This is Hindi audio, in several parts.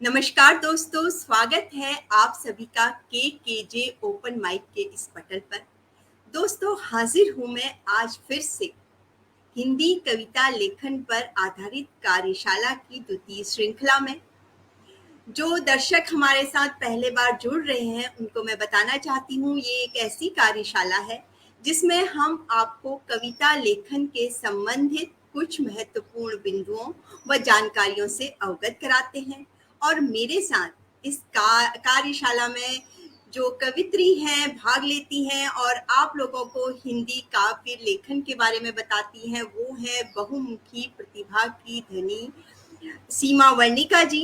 नमस्कार दोस्तों, स्वागत है आप सभी का के जे ओपन माइक के इस पटल पर। दोस्तों, हाजिर हूँ मैं आज फिर से हिंदी कविता लेखन पर आधारित कार्यशाला की द्वितीय श्रृंखला में। जो दर्शक हमारे साथ पहले बार जुड़ रहे हैं उनको मैं बताना चाहती हूँ, ये एक ऐसी कार्यशाला है जिसमें हम आपको कविता लेखन के संबंधित कुछ महत्वपूर्ण बिंदुओं व जानकारियों से अवगत कराते हैं। और मेरे साथ इस कार्यशाला में जो कवित्री हैं भाग लेती हैं और आप लोगों को हिंदी काव्य लेखन के बारे में बताती हैं, वो है बहुमुखी प्रतिभा की धनी सीमा वर्णिका जी।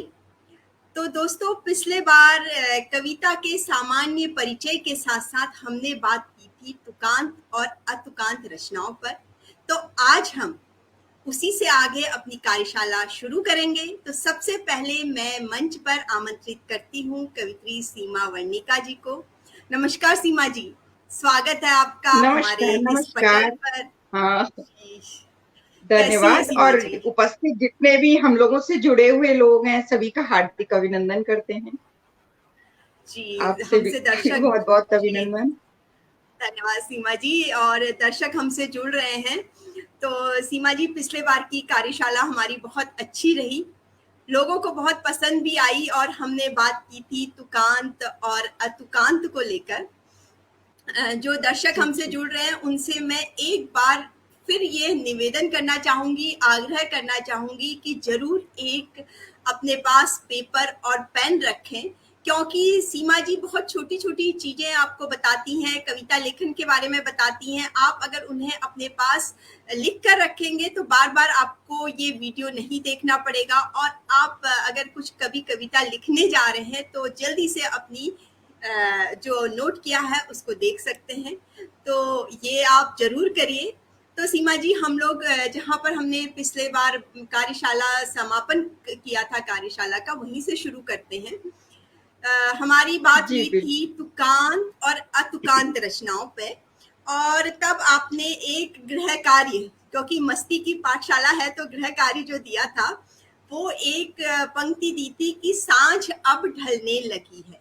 तो दोस्तों, पिछले बार कविता के सामान्य परिचय के साथ साथ हमने बात की थी तुकांत और अतुकांत रचनाओं पर। तो आज हम उसी से आगे अपनी कार्यशाला शुरू करेंगे। तो सबसे पहले मैं मंच पर आमंत्रित करती हूँ कवित्री सीमा वर्णिका जी को। नमस्कार सीमा जी, स्वागत है आपका हमारे नमस्कार। इस पटल नमस्कार। पर। हाँ, कैसी हैं धन्यवाद। सीमा और जी? उपस्थित जितने भी हम लोगों से जुड़े हुए लोग हैं सभी का हार्दिक अभिनंदन करते हैं। जी, आपसे भी हमसे दर्शक। बहुत बहुत जी, अभिनंदन। धन्यवाद सीमा जी। और दर्शक हमसे जुड़ रहे हैं। तो सीमा जी, पिछले बार की कार्यशाला हमारी बहुत अच्छी रही, लोगों को बहुत पसंद भी आई और हमने बात की थी तुकांत और अतुकांत को लेकर। जो दर्शक जी हमसे जी। जुड़ रहे हैं उनसे मैं एक बार फिर ये निवेदन करना चाहूंगी, आग्रह करना चाहूंगी कि जरूर एक अपने पास पेपर और पेन रखें, क्योंकि सीमा जी बहुत छोटी छोटी चीजें आपको बताती हैं, कविता लेखन के बारे में बताती हैं। आप अगर उन्हें अपने पास लिख कर रखेंगे तो बार बार आपको ये वीडियो नहीं देखना पड़ेगा, और आप अगर कुछ कविता लिखने जा रहे हैं तो जल्दी से अपनी जो नोट किया है उसको देख सकते हैं। तो ये आप जरूर करिए। तो सीमा जी, हम लोग जहाँ पर हमने पिछले बार कार्यशाला समापन किया था कार्यशाला का, वहीं से शुरू करते हैं। हमारी बात जी हुई थी बिल्कुल। तुकांत और अतुकांत रचनाओं पे। और तब आपने एक गृह कार्य, क्योंकि मस्ती की पाठशाला है तो गृह कार्य जो दिया था वो एक पंक्ति दी थी कि सांझ अब ढलने लगी है।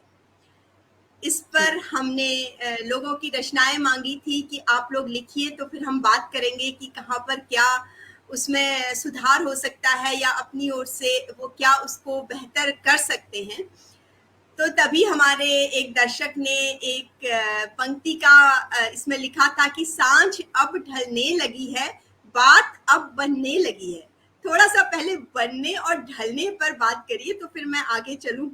इस जी पर हमने लोगों की रचनाएं मांगी थी कि आप लोग लिखिए, तो फिर हम बात करेंगे कि कहाँ पर क्या उसमें सुधार हो सकता है या अपनी ओर से वो क्या उसको बेहतर कर सकते हैं। तो तभी हमारे एक दर्शक ने एक पंक्ति का इसमें लिखा था कि सांझ अब ढलने लगी है, बात अब बनने लगी है। थोड़ा सा पहले बनने और ढलने पर बात करिए तो फिर मैं आगे चलूं।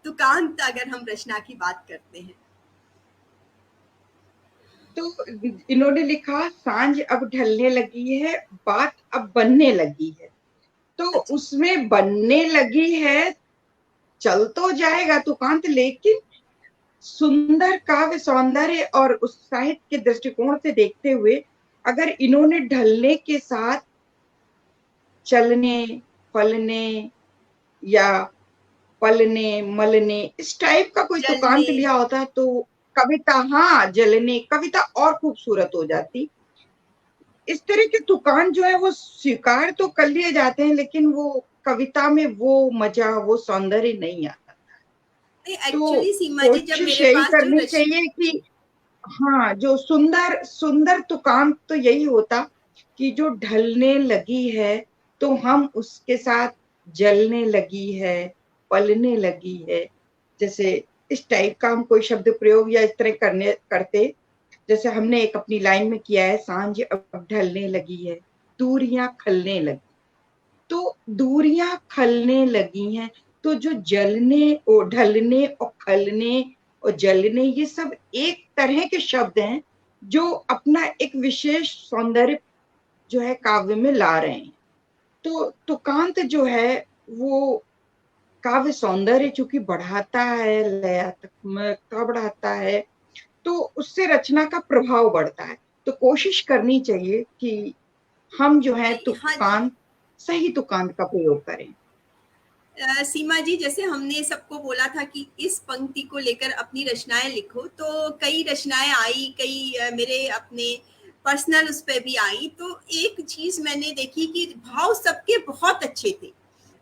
तुकांत अगर हम रचना की बात करते हैं। तो इन्होंने लिखा सांझ अब ढलने लगी है, बात अब बनने लगी है। तो अच्छा। उसमें बनने लगी है, चल तो जाएगा तुकांत, लेकिन सुंदर काव्य सौंदर्य और उस साहित्य के दृष्टिकोण से देखते हुए अगर इन्होंने ढलने के साथ चलने, फलने या पलने, मलने इस टाइप का कोई जलने। तुकांत लिया होता तो कविता, हाँ जलने, कविता और खूबसूरत हो जाती। इस तरह के तुकांत जो है वो स्वीकार तो कर लिए जाते हैं, लेकिन वो कविता में वो मजा, वो सौंदर्य नहीं आता। तो एक्चुअली सीमा जी, जब कोशिश मेरे यही पास जो करनी रच चाहिए कि हाँ, जो सुंदर सुंदर तुकांत तो यही होता कि जो ढलने लगी है तो हम उसके साथ जलने लगी है, पलने लगी है। जैसे इस टाइप का हम कोई शब्द प्रयोग या इस तरह करते, जैसे हमने एक अपनी लाइन में किया है, सांझ अब ढलने लगी है, दूरियां खलने लगी। तो दूरियां खलने लगी हैं, तो जो जलने और ढलने और खलने और जलने ये सब एक तरह के शब्द हैं जो अपना एक विशेष सौंदर्य जो है काव्य में ला रहे हैं। तो तुकांत जो है वो काव्य सौंदर्य चूंकि बढ़ाता है, लयात्मकता बढ़ाता है, तो उससे रचना का प्रभाव बढ़ता है। तो कोशिश करनी चाहिए कि हम जो है हाँ जी। तुकांत, सही तुकांत का प्रयोग करें। सीमा जी, जैसे हमने सबको बोला था कि इस पंक्ति को लेकर अपनी रचनाएं लिखो, तो कई रचनाएं आई, कई मेरे अपने पर्सनल उस पे भी आई। तो एक चीज मैंने देखी कि भाव सबके बहुत अच्छे थे,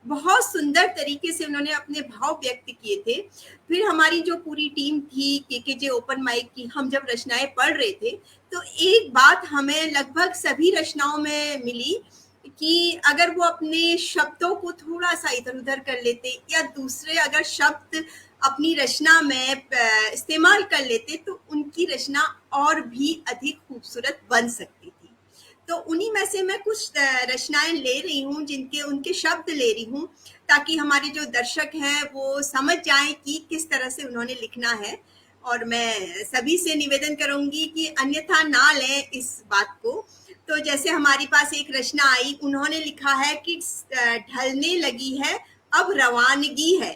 बहुत सुंदर तरीके से उन्होंने अपने भाव व्यक्त किए थे। फिर हमारी जो पूरी टीम थी केकेजे ओपन माइक की, हम जब रचनाएं पढ़ रहे थे तो एक बात हमें लगभग सभी रचनाओं में मिली कि अगर वो अपने शब्दों को थोड़ा सा इधर उधर कर लेते या दूसरे अगर शब्द अपनी रचना में इस्तेमाल कर लेते तो उनकी रचना और भी अधिक खूबसूरत बन सकती थी। तो उन्हीं में से मैं कुछ रचनाएं ले रही हूँ, जिनके उनके शब्द ले रही हूँ, ताकि हमारे जो दर्शक हैं वो समझ जाएं कि किस तरह से उन्होंने लिखना है। और मैं सभी से निवेदन करूंगी कि अन्यथा ना लें इस बात को। तो जैसे हमारे पास एक रचना आई, उन्होंने लिखा है कि ढलने लगी है अब रवानगी है,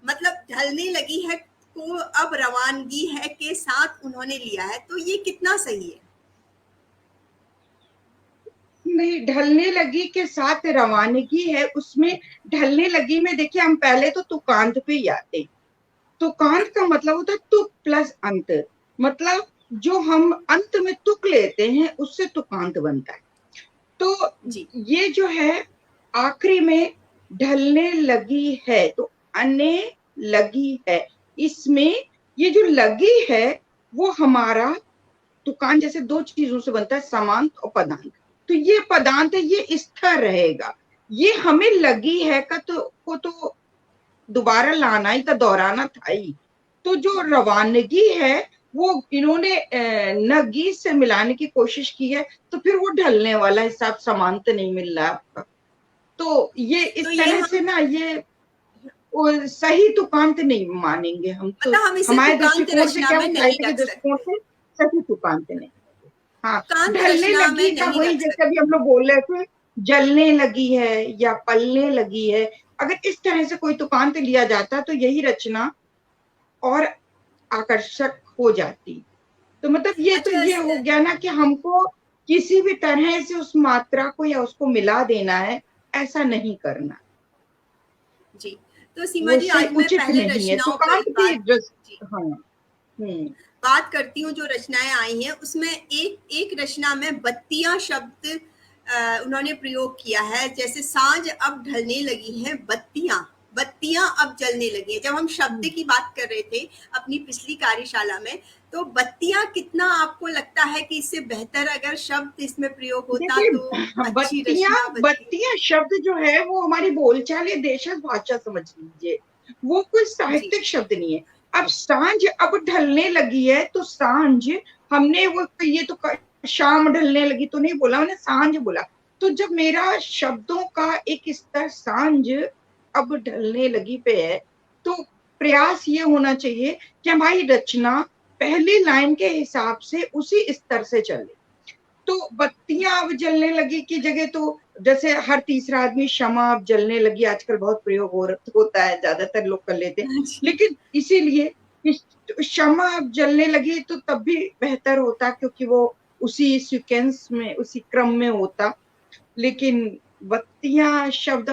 मतलब ढलने लगी है को अब रवानगी है के साथ उन्होंने लिया है। तो ये कितना सही है? नहीं, ढलने लगी के साथ रवानगी है, उसमें ढलने लगी में देखिए हम पहले तो तुकांत पे ही आते। तुकांत का मतलब होता है तुक प्लस अंत, मतलब जो हम अंत में तुक लेते हैं उससे तुकांत बनता है। तो जी ये जो है आखिरी में ढलने लगी है, तो अने लगी है, इसमें ये जो लगी है वो हमारा तुकांत जैसे दो चीजों से बनता है, समांत और पदांत। तो ये पदांत है, ये स्थिर रहेगा। ये हमें लगी है का तो दोबारा लाना ही था, दोहराना था ही। तो जो रवानगी है वो इन्होंने नगी से मिलाने की कोशिश की है, तो फिर वो ढलने वाला हिसाब समांत नहीं मिल रहा आपका। तो ये तो इस ये तरह से हम ना ये सही तुकांत नहीं मानेंगे हम तो। मतलब हम इसे हमारे तुकांत दृष्टिकोण से रचना क्या, में वो नहीं साहित्य के रख दृष्टिकोण सकते, से सही तुकांत नहीं। हाँ, तुकांत ढलने रचना में लगी का नहीं वही रख जैसे अभी सकते। हम लोग बोल रहे थे, जलने लगी है या पलने लगी है, अगर इस तरह से कोई तुकांत लिया जाता तो यही रचना और आकर्षक हो जाती। तो मतलब ये तो अच्छा ये हो गया ना कि हमको किसी भी तरह से उस मात्रा को या उसको मिला देना है, ऐसा नहीं करना, जी, तो सीमा वो जी सही आज मैं उचित पहले नहीं है। रचनाओं पर तुकांत भी बात, जी हाँ। हम्म। बात करती हूँ। जो रचनाएं आई हैं उसमें एक एक रचना में बत्तियां शब्द उन्होंने प्रयोग किया है। जैसे सांझ अब ढलने लगी है, बत्तियां बत्तियां अब जलने लगी है। जब हम शब्द की बात कर रहे थे अपनी पिछली कार्यशाला में, तो बत्तियां कितना आपको लगता है कि इससे बेहतर अगर शब्द इसमें प्रयोग होता तो देखिए, अच्छी बत्तियां रचना बनती? बत्तियां शब्द जो है वो हमारी बोलचाल या देशज भाषा समझ लीजिए, वो कोई जी साहित्यिक शब्द नहीं है। अब सांझ अब ढलने लगी है, तो सांझ हमने वो ये तो शाम ढलने लगी तो नहीं बोला, मैंने सांझ बोला। तो जब मेरा शब्दों का एक स्तर सांझ अब ढलने लगी पे है, तो प्रयास ये होना चाहिए कि हमारी रचना पहली लाइन के हिसाब से उसी स्तर से चले। तो बत्तियां अब जलने लगी की जगह तो जैसे हर तीसरा आदमी क्षमा अब जलने लगी, आजकल बहुत प्रयोग होता है, ज्यादातर लोग कर लेते हैं। जी लेकिन इसीलिए क्षमा अब जलने लगी तो तब भी बेहतर होता, क्योंकि वो उसी सीक्वेंस में उसी क्रम में होता। लेकिन बत्तियां शब्द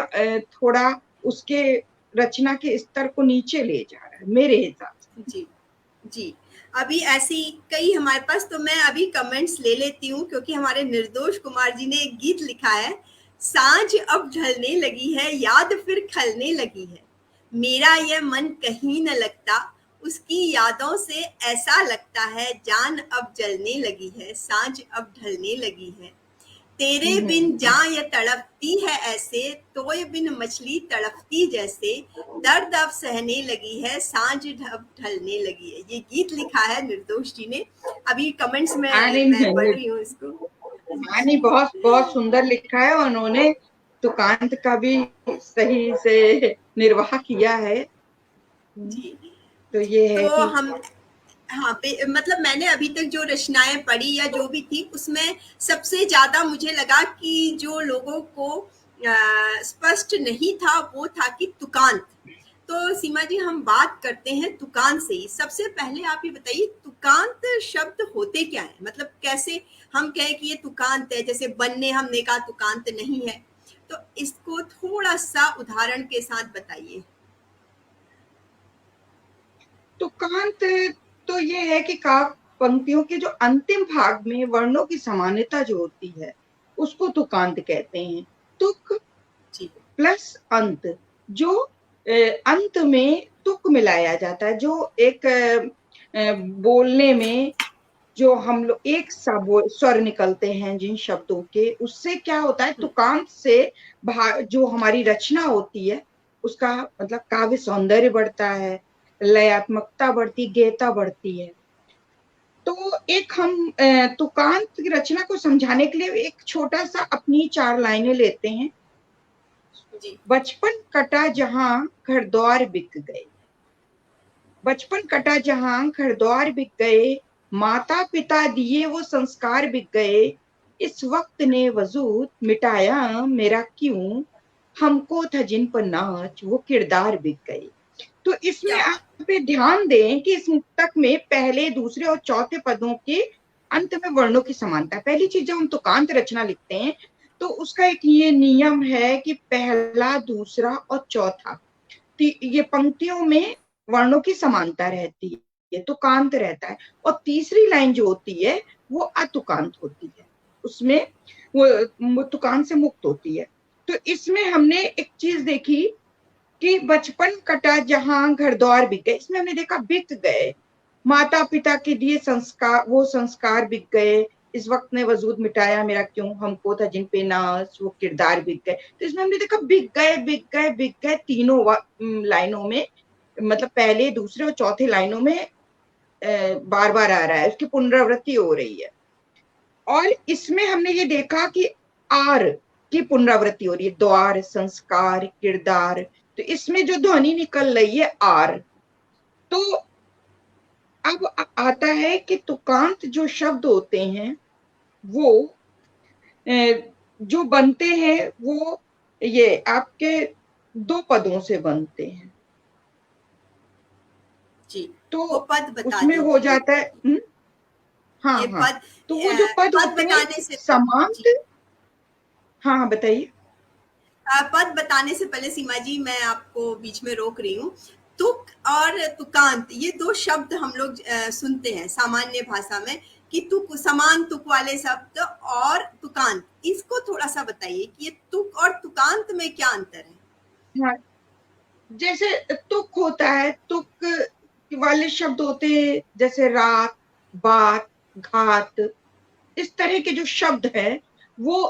थोड़ा उसके रचना के स्तर को नीचे ले जा रहा है मेरे हिसाब से। जी जी। अभी ऐसी कई हमारे पास, तो मैं अभी कमेंट्स ले लेती हूँ क्योंकि हमारे निर्दोष कुमार जी ने एक गीत लिखा है, सांझ अब ढलने लगी है याद फिर खलने लगी है, मेरा यह मन कहीं न लगता, उसकी यादों से ऐसा लगता है, जान अब जलने लगी है, सांझ अब ढलने लगी है, तेरे बिन जान ये तड़पती है ऐसे, तोय बिन मछली तड़पती जैसे, दर्द अब सहने लगी है, सांझ अब ढलने लगी है। ये गीत लिखा है निर्दोष जी ने। अभी कमेंट्स में अरे मैं पढ़ रही हूँ इसको। हाँ नहीं, बहुत बहुत सुंदर लिखा है, उन्होंने तुकांत का भी सही से निर्वाह किया है। जी तो ये है तो कि हम, हाँ मतलब मैंने अभी तक जो रचनाएं पढ़ी या जो भी थी उसमें सबसे ज्यादा मुझे लगा कि जो लोगों को स्पष्ट नहीं था वो था कि तुकांत। तो सीमा जी हम बात करते हैं तुकांत से ही। सबसे पहले आप ये बताइए तुकांत शब्द होते क्या है, मतलब कैसे हम कहें कि ये तुकांत है, जैसे बनने हमने कहा तुकांत नहीं है, तो इसको थोड़ा सा उदाहरण के साथ बताइए। तुकांत तो ये है कि काव्य पंक्तियों के जो अंतिम भाग में वर्णों की समानता जो होती है उसको तुकांत कहते हैं। तुक जी प्लस अंत, जो अंत में तुक मिलाया जाता है, जो एक बोलने में जो हम लोग एक सा स्वर निकलते हैं जिन शब्दों के, उससे क्या होता है, तुकांत से जो हमारी रचना होती है उसका मतलब काव्य सौंदर्य बढ़ता है, लयात्मकता बढ़ती, गेयता बढ़ती है। तो एक हम तुकांत की रचना को समझाने के लिए एक छोटा सा अपनी 4 लाइनें लेते हैं। जी। बचपन कटा जहां घर द्वार बिक गए, बचपन कटा जहां घर द्वार बिक गए, माता पिता दिए वो संस्कार बिक गए, इस वक्त ने वजूद मिटाया मेरा क्यों, हमको था जिन पर नाच वो किरदार बिक गए। तो इसमें क्या बात। आप ध्यान दें कि इस मुक्तक में पहले, दूसरे और चौथे पदों के अंत में वर्णों की समानता है। पहली चीज, जब हम तुकांत रचना लिखते हैं तो उसका एक ये नियम है कि पहला, दूसरा और चौथा, ये पंक्तियों में वर्णों की समानता रहती है, ये तुकांत रहता है। और तीसरी लाइन जो होती है वो अतुकांत होती है, उसमें वो तुकांत से मुक्त होती है। तो इसमें हमने एक चीज देखी कि बचपन कटा जहां घर द्वार बिक गए, इसमें हमने देखा बिक गए, माता पिता के दिए संस्कार, वो संस्कार बिक गए, इस वक्त ने वजूद मिटाया मेरा क्यों, हमको था जिन पे नाज वो किरदार बिक गए। तो इसमें हमने देखा बिक गए, बिक गए, बिक गए, तीनों लाइनों में, मतलब पहले, दूसरे और चौथे लाइनों में बार बार आ रहा है, उसकी पुनरावृत्ति हो रही है। और इसमें हमने ये देखा कि आर की पुनरावृत्ति हो रही है, द्वार, संस्कार, किरदार। तो इसमें जो ध्वनि निकल रही है आर। तो अब आता है कि तुकांत जो शब्द होते हैं वो जो बनते हैं वो ये आपके 2 पदों से बनते हैं। जी, तो वो पद बता उसमें हो दीजिए। जाता है हाँ ये हाँ, पद, तो वो जो पद पद होते हैं बताने से समांत। जी, हाँ हाँ, बताइए। पद बताने से पहले सीमा जी, मैं आपको बीच में रोक रही हूँ। तुक और तुकांत, ये दो शब्द हम लोग सुनते हैं सामान्य भाषा में कि तुक, समान तुक वाले शब्द और तुकांत, इसको थोड़ा सा बताइए कि ये तुक और तुकांत में क्या अंतर है। हाँ, जैसे तुक होता है, तुक वाले शब्द होते हैं जैसे रात, बात, घात, इस तरह के जो शब्द हैं वो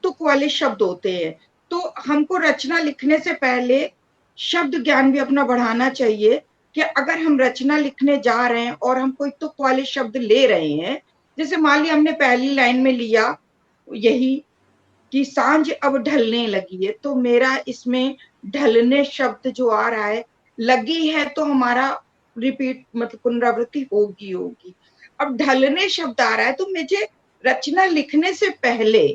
तुक वाले शब्द होते हैं। तो हमको रचना लिखने से पहले शब्द ज्ञान भी अपना बढ़ाना चाहिए कि अगर हम रचना लिखने जा रहे हैं और हम कोई तुक वाले शब्द ले रहे हैं, जैसे मान लिया हमने पहली लाइन में लिया यही कि सांझ अब ढलने लगी है, तो मेरा इसमें ढलने शब्द जो आ रहा है, लगी है तो हमारा रिपीट मतलब पुनरावृत्ति होगी होगी। अब ढलने शब्द आ रहा है तो मुझे रचना लिखने से पहले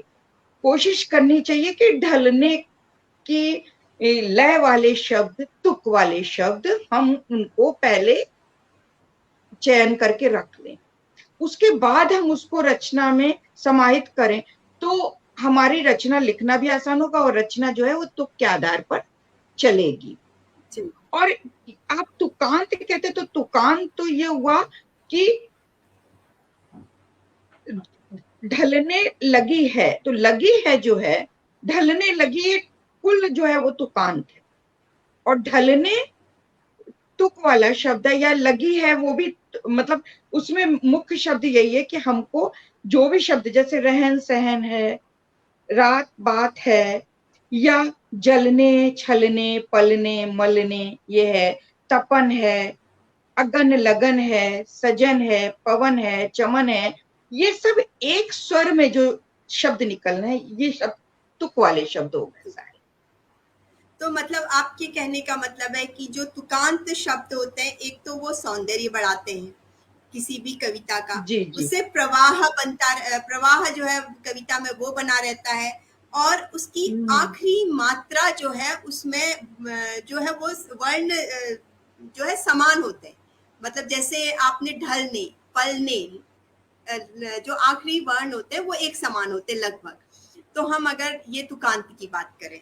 कोशिश करनी चाहिए कि ढलने की लय वाले शब्द, तुक वाले शब्द, हम उनको पहले चयन करके रख लें, उसके बाद हम उसको रचना में समाहित करें, तो हमारी रचना लिखना भी आसान होगा और रचना जो है वो तुक के आधार पर चलेगी। जी। और आप तुकांत कहते, तो तुकांत तो ये हुआ कि ढलने लगी है, तो लगी है जो है, ढलने लगी है, कुल जो है वो तुकांत है। और ढलने तुक वाला शब्द है, या लगी है वो भी, मतलब उसमें मुख्य शब्द यही है कि हमको जो भी शब्द जैसे रहन सहन है, रात बात है, या जलने, छलने, पलने, मलने, ये है, तपन है, अगन लगन है, सजन है, पवन है, चमन है, ये सब एक स्वर में जो शब्द निकलना है, ये शब्द तुक वाले शब्द हो गए सारे। तो मतलब आपके कहने का मतलब है कि जो तुकांत शब्द होते हैं, एक तो वो सौंदर्य बढ़ाते हैं किसी भी कविता का, जी जी। उससे प्रवाह बनता, प्रवाह जो है कविता में वो बना रहता है, और उसकी हम्म आखिरी मात्रा जो है उसमें जो है वो वर्ण जो है समान होते हैं। मतलब जैसे आपने ढलने, पलने, जो आखिरी वर्ण होते हैं वो एक समान होते हैं लगभग। तो हम अगर ये तुकांत की बात करें,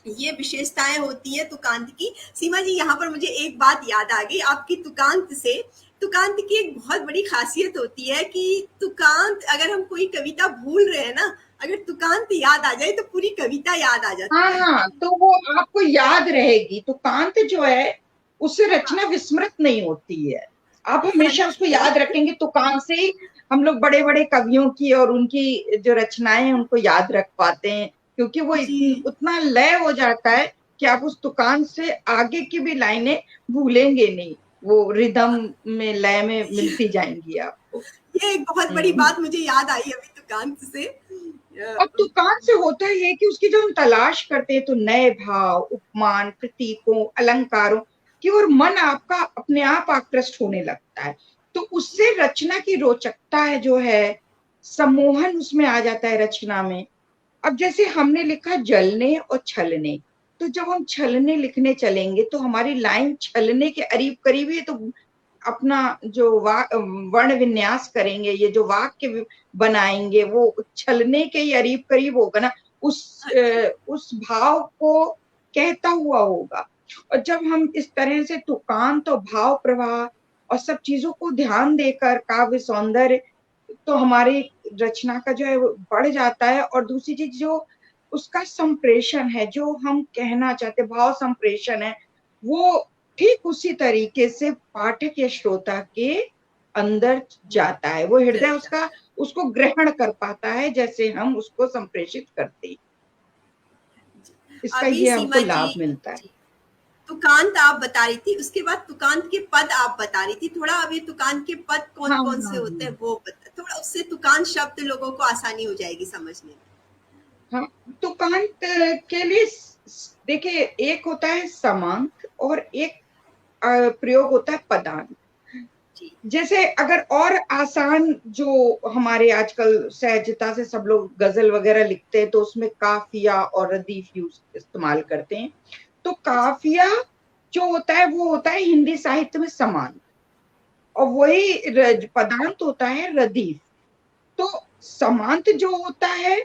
ये विशेषताएं होती हैं तुकांत की। सीमा जी, यहाँ पर मुझे एक बात याद आ गई आपकी तुकांत से। तुकांत की एक बहुत बड़ी खासियत होती है कि तुकांत, अगर हम कोई कविता भूल रहे हैं ना, अगर तुकांत याद आ जाए तो पूरी कविता याद आ हाँ जाती है। हाँ, तो वो आपको याद रहेगी। तो कांत जो है उससे हाँ, रचना विस्मृत नहीं होती है, आप हाँ हमेशा उसको जी, याद रखेंगे। तो कांत से ही हम लोग बड़े बड़े कवियों की और उनकी जो रचनाएं हैं उनको याद रख पाते हैं, क्योंकि वो जी। उतना लय हो जाता है कि आप उस तुकान से आगे की भी लाइनें भूलेंगे नहीं, वो रिदम में लय में मिलती जाएंगी आपको। ये एक बहुत बड़ी हम्म। बात मुझे याद आई अभी तुकांत से। और तुकार से होता ही है कि उसकी जब हम तलाश करते हैं तो नए भाव, उपमान, प्रतीकों, अलंकारों की ओर मन आपका अपने आप आकृष्ट होने लगता है। तो उससे रचना की रोचकता है जो है, सम्मोहन उसमें आ जाता है रचना में। अब जैसे हमने लिखा जलने और छलने, तो जब हम छलने लिखने चलेंगे तो हमारी लाइन छलने के करीब करीब ही, तो अपना जो वर्ण विन्यास करेंगे, ये जो वाक्य बनाएंगे वो छलने के ही करीब करीब होगा ना, हाँ जी, उस भाव को कहता हुआ होगा। और जब हम इस तरह से तुकांत और भाव प्रवाह और सब चीजों को ध्यान देकर काव्य सौंदर्य, तो हमारी रचना का जो है वो बढ़ जाता है। और दूसरी चीज जो उसका संप्रेषण है, जो हम कहना चाहते भाव संप्रेषण है, वो ठीक उसी तरीके से पाठक या श्रोता के अंदर जाता है, वो हृदय चलता उसका उसको ग्रहण कर पाता है जैसे हम उसको संप्रेषित करते हैं। जी। इसका अभी ये हमको सीमा जी, लाभ मिलता है। जी, तुकांत आप बता रही थी, उसके बाद तुकांत के पद आप बता रही थी। थोड़ा अभी तुकांत के पद कौन हाँ कौन हाँ से होते हाँ हैं वो बता, थोड़ा उससे तुकांत शब्द लोगों को आसानी हो जाएगी समझने में। हाँ। तो कांत के लिए देखिए, एक होता है समांत और एक प्रयोग होता है पदांत। जी, जैसे अगर और आसान, जो हमारे आजकल सहजता से सब लोग गजल वगैरह लिखते हैं तो उसमें काफिया और रदीफ यूज इस्तेमाल करते हैं। तो जी, काफिया जो होता है वो होता है हिंदी साहित्य में समान, और वही पदांत होता है रदीफ। तो समांत जो होता है,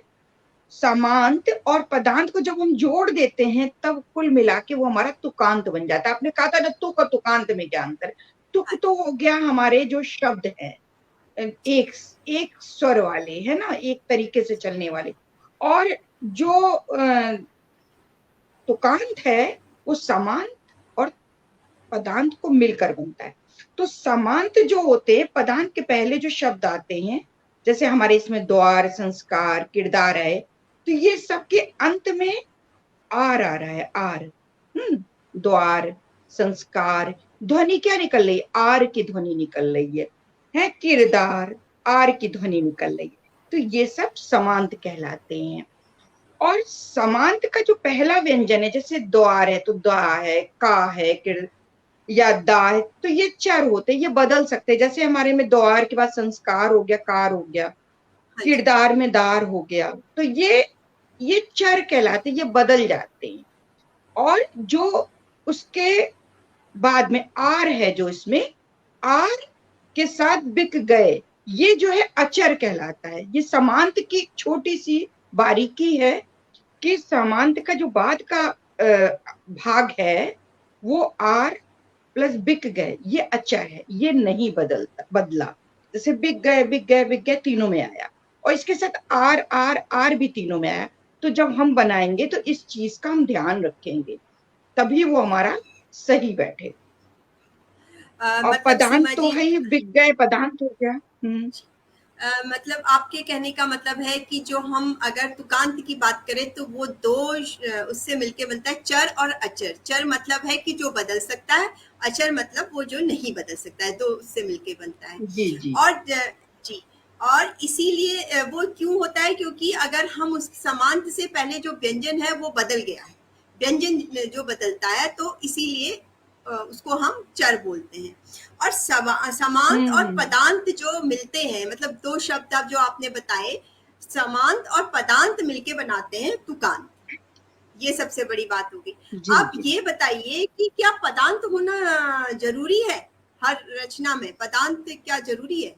समांत और पदांत को जब हम जोड़ देते हैं तब कुल मिला के वो हमारा तुकांत बन जाता है। आपने कहा था ना तुक और तुकांत में क्या अंतर है? तुक हाँ तो जी, हो गया हमारे जो शब्द हैं, जी, एक एक स्वर वाले है ना, एक तरीके से चलने वाले। और जो तुकांत है वो समांत और पदांत को मिलकर बनता है। तो समांत जो होते हैं, पदांत के पहले जो शब्द आते हैं, जैसे हमारे इसमें द्वार, संस्कार, किरदार है, तो ये सबके अंत में आर आ रहा है, आर। द्वार, संस्कार, ध्वनि क्या निकल रही है? आर की ध्वनि निकल रही है जी, किरदार, आर की ध्वनि निकल रही है। तो ये सब समांत कहलाते हैं। और समांत का जो पहला व्यंजन है, जैसे द्वार है तो द्वा है, का है, या दा है, तो ये चर होते हैं, ये बदल सकते हैं। जैसे हमारे में द्वार के बाद संस्कार हो गया, कार हो गया, हाँ जी, किरदार में दार हो गया, तो ये चर कहलाते, ये बदल जाते हैं। और जो उसके बाद में आर है, जो इसमें आर के साथ बिक गए, ये जो है अचर कहलाता है। ये समांत की छोटी सी बारीकी है कि समांत का जो बाद का भाग है वो आर प्लस बिक गए, ये अचर है, ये नहीं बदला। जैसे बिक गए, बिक गए, बिक गए तीनों में आया, और इसके साथ आर आर आर भी तीनों में आया। तो जब हम बनाएंगे तो इस चीज का हम ध्यान रखेंगे, तभी वो हमारा सही बैठे। और मतलब पदांत सीमा तो जी, है ही, बिक गए पदांत हो गया। मतलब आपके कहने का मतलब है कि जो हम अगर तुकांत की बात करें तो वो दो उससे मिलके बनता है, चर और अचर। चर मतलब है कि जो बदल सकता है, अचर मतलब वो जो नहीं बदल सकता है, दो उससे मिलके बनता है। जी जी। और जी, और इसीलिए वो क्यों होता है, क्योंकि अगर हम उस समांत से पहले जो व्यंजन है वो बदल गया है, व्यंजन जो बदलता है, तो इसीलिए उसको हम चर बोलते हैं। और समांत और हम्म। पदांत जो मिलते हैं, मतलब दो शब्द अब जो आपने बताए, समांत और पदांत मिलके बनाते हैं तुकांत। ये सबसे बड़ी बात होगी। जी आप जी। ये बताइए कि क्या पदांत होना जरूरी है? हर रचना में पदांत क्या जरूरी है?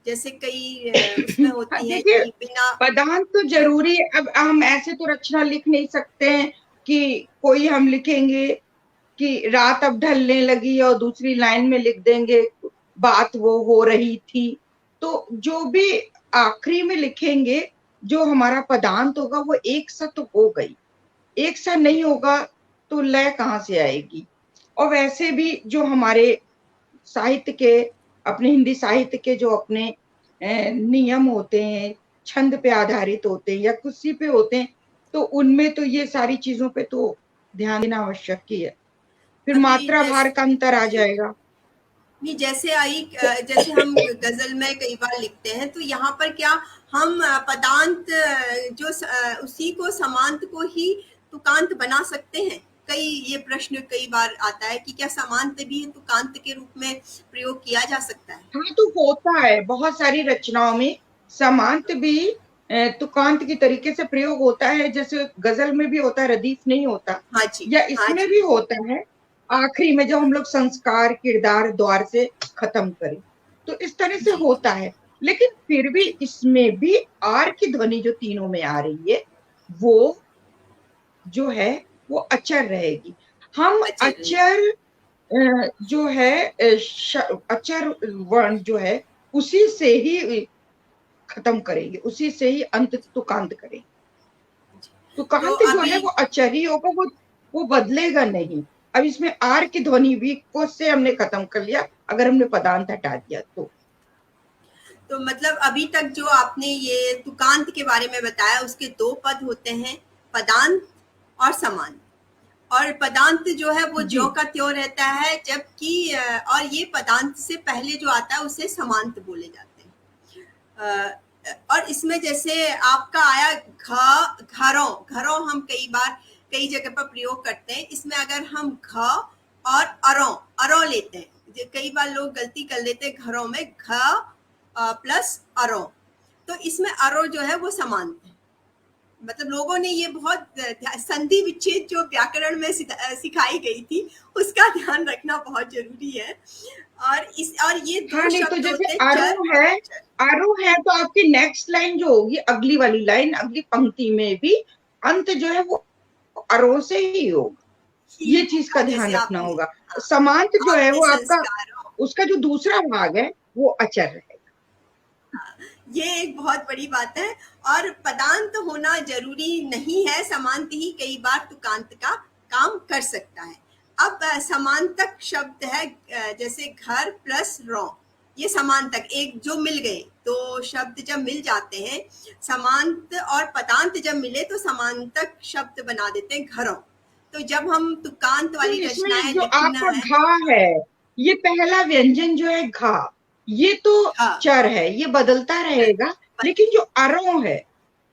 जैसे कई उसमें हाँ, होती है देखिए, कि बिना। पदांत तो हाँ, जरूरी है। अब हम ऐसे तो रचना लिख नहीं सकते हैं कि कोई हम लिखेंगे कि रात अब ढलने लगी और दूसरी लाइन में लिख देंगे बात वो हो रही थी। तो जो भी आखिरी में लिखेंगे, जो हमारा पदांत होगा वो एक सा तो हो गई, एक सा नहीं होगा तो लय कहाँ से आएगी। और वैसे भी जो हमारे साहित्य के, अपने हिंदी साहित्य के जो अपने नियम होते हैं, छंद पे आधारित होते हैं या किसी पे होते हैं, तो उनमें तो ये सारी चीजों पे तो ध्यान देना आवश्यक ही है। फिर अभी मात्रा भार जैसे का अंतर आ जी, जाएगा। नहीं जैसे आई जैसे हम गजल में कई बार लिखते हैं तो यहाँ पर क्या हम पदांत उसी को समांत को ही तुकांत बना सकते हैं? कई ये प्रश्न कई बार आता है कि क्या समांत भी तुकांत के रूप में प्रयोग किया जा सकता है? हाँ, तो होता है बहुत सारी रचनाओं में समांत भी तुकांत की तरीके से प्रयोग होता है। जैसे गजल में भी होता है, रदीफ नहीं होता, हाँ जी, या हाँ इसमें जी। भी होता है आखिरी में जब हम लोग संस्कार किरदार द्वार से खत्म करें, तो इस तरह से जी, जी। होता है। लेकिन फिर भी इसमें भी आर की ध्वनि जो तीनों में आ रही है, वो जो है वो अचर रहेगी। हम अचर रहे। अचर जो है अचर वर्ण जो है उसी से ही खत्म करेंगे, उसी से ही अंत तुकांत करेंगे। तो तुकांत जो है अभी वो अचर ही होगा, वो बदलेगा नहीं। अब इसमें आर की ध्वनि भी को से हमने खत्म कर लिया, अगर हमने पदांत हटा दिया तो। तो मतलब अभी तक जो आपने ये तुकांत के बारे में बताया उसके दो पद होते हैं, पदांत और समांत। और पदांत जो है वो जी ज्यों का त्यों रहता है, जबकि और ये पदांत से पहले जो आता है उसे समांत बोले जाते हैं। और इसमें जैसे आपका आया घरों, घरों हम कई बार कई जगह पर प्रयोग करते हैं। इसमें अगर हम घ और अरों, अरों लेते हैं, कई बार लोग गलती कर लेते हैं घरों में घ प्लस अरों, तो इसमें अरों जो है वो समांत है। मतलब लोगों ने ये बहुत संधि विच्छेद जो व्याकरण में सिखाई गई थी उसका ध्यान रखना बहुत जरूरी है। और ये हाँ, दो नहीं तो शब्द जैसे होते हैं चर आरोह और है, अचर। आरोह है तो आपकी नेक्स्ट लाइन जो होगी, अगली वाली लाइन, अगली पंक्ति में भी अंत जो है वो आरोह से ही होगा। ही ये चीज का होगा जैसे ध्यान रखना आपने, होगा। हाँ, समांत जो है आपने वो आपका, संस्कारों, उसका जो दूसरा भाग है वो अचर रहेगा। ये एक बहुत बड़ी बात है। और पदांत होना जरूरी नहीं है, समांत ही कई बार तुकांत का काम कर सकता है। अब समांतक शब्द है, जैसे घर प्लस रौ, ये समांतक एक जो मिल गए, तो शब्द जब मिल जाते हैं समांत और पदांत जब मिले तो समांतक शब्द बना देते हैं घरों। तो जब हम तुकांत तो वाली इसमें रचनाएं जो लिखना आपका है। घा है, ये पहला व्यंजन जो है घा, ये तो हाँ, चर है, ये बदलता रहेगा। लेकिन जो अरों है,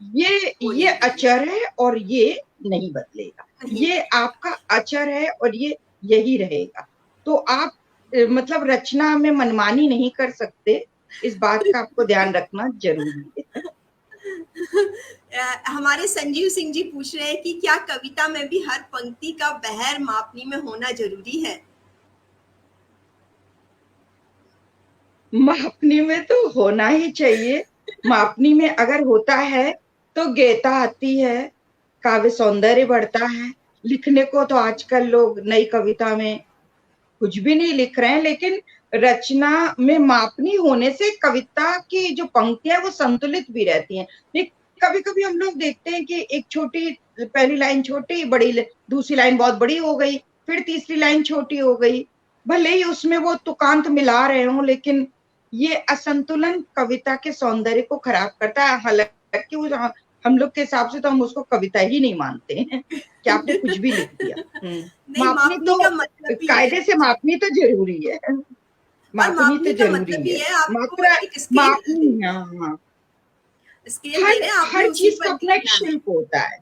वो ये नहीं अचर बदलेगा, है और ये नहीं बदलेगा। नहीं ये बदलेगा। आपका अचर है और ये यही रहेगा। तो आप मतलब रचना में मनमानी नहीं कर सकते, इस बात का आपको ध्यान रखना जरूरी है। हमारे संजीव सिंह जी पूछ रहे हैं कि क्या कविता में भी हर पंक्ति का बहर मापनी में होना जरूरी है? मापनी में तो होना ही चाहिए। मापनी में अगर होता है तो गेता आती है, काव्य सौंदर्य बढ़ता है। लिखने को तो आजकल लोग नई कविता में कुछ भी नहीं लिख रहे हैं, लेकिन रचना में मापनी होने से कविता की जो पंक्तियां वो संतुलित भी रहती हैं। कभी कभी हम लोग देखते हैं कि एक छोटी पहली लाइन छोटी, बड़ी दूसरी लाइन बहुत बड़ी हो गई, फिर तीसरी लाइन छोटी हो गई। भले ही उसमें वो तुकांत मिला रहे हों, लेकिन ये असंतुलन कविता के सौंदर्य को खराब करता है। हालांकि वो हम लोग के हिसाब से तो हम उसको कविता ही नहीं मानते हैं कि आपने कुछ भी लिख दिया। नहीं, मापनी मापनी तो का मतलब भी है कायदे से जी। मापनी तो जरूरी है। और मापनी तो मापनी का जरूरी मतलब भी है। है आपको मात्रा, एक स्केल दे, मापनी, हाँ हाँ। स्केल दे हर रहे हैं, आपने हर उसी चीज पर का अपना एक लिखना है। शिल्प होता है।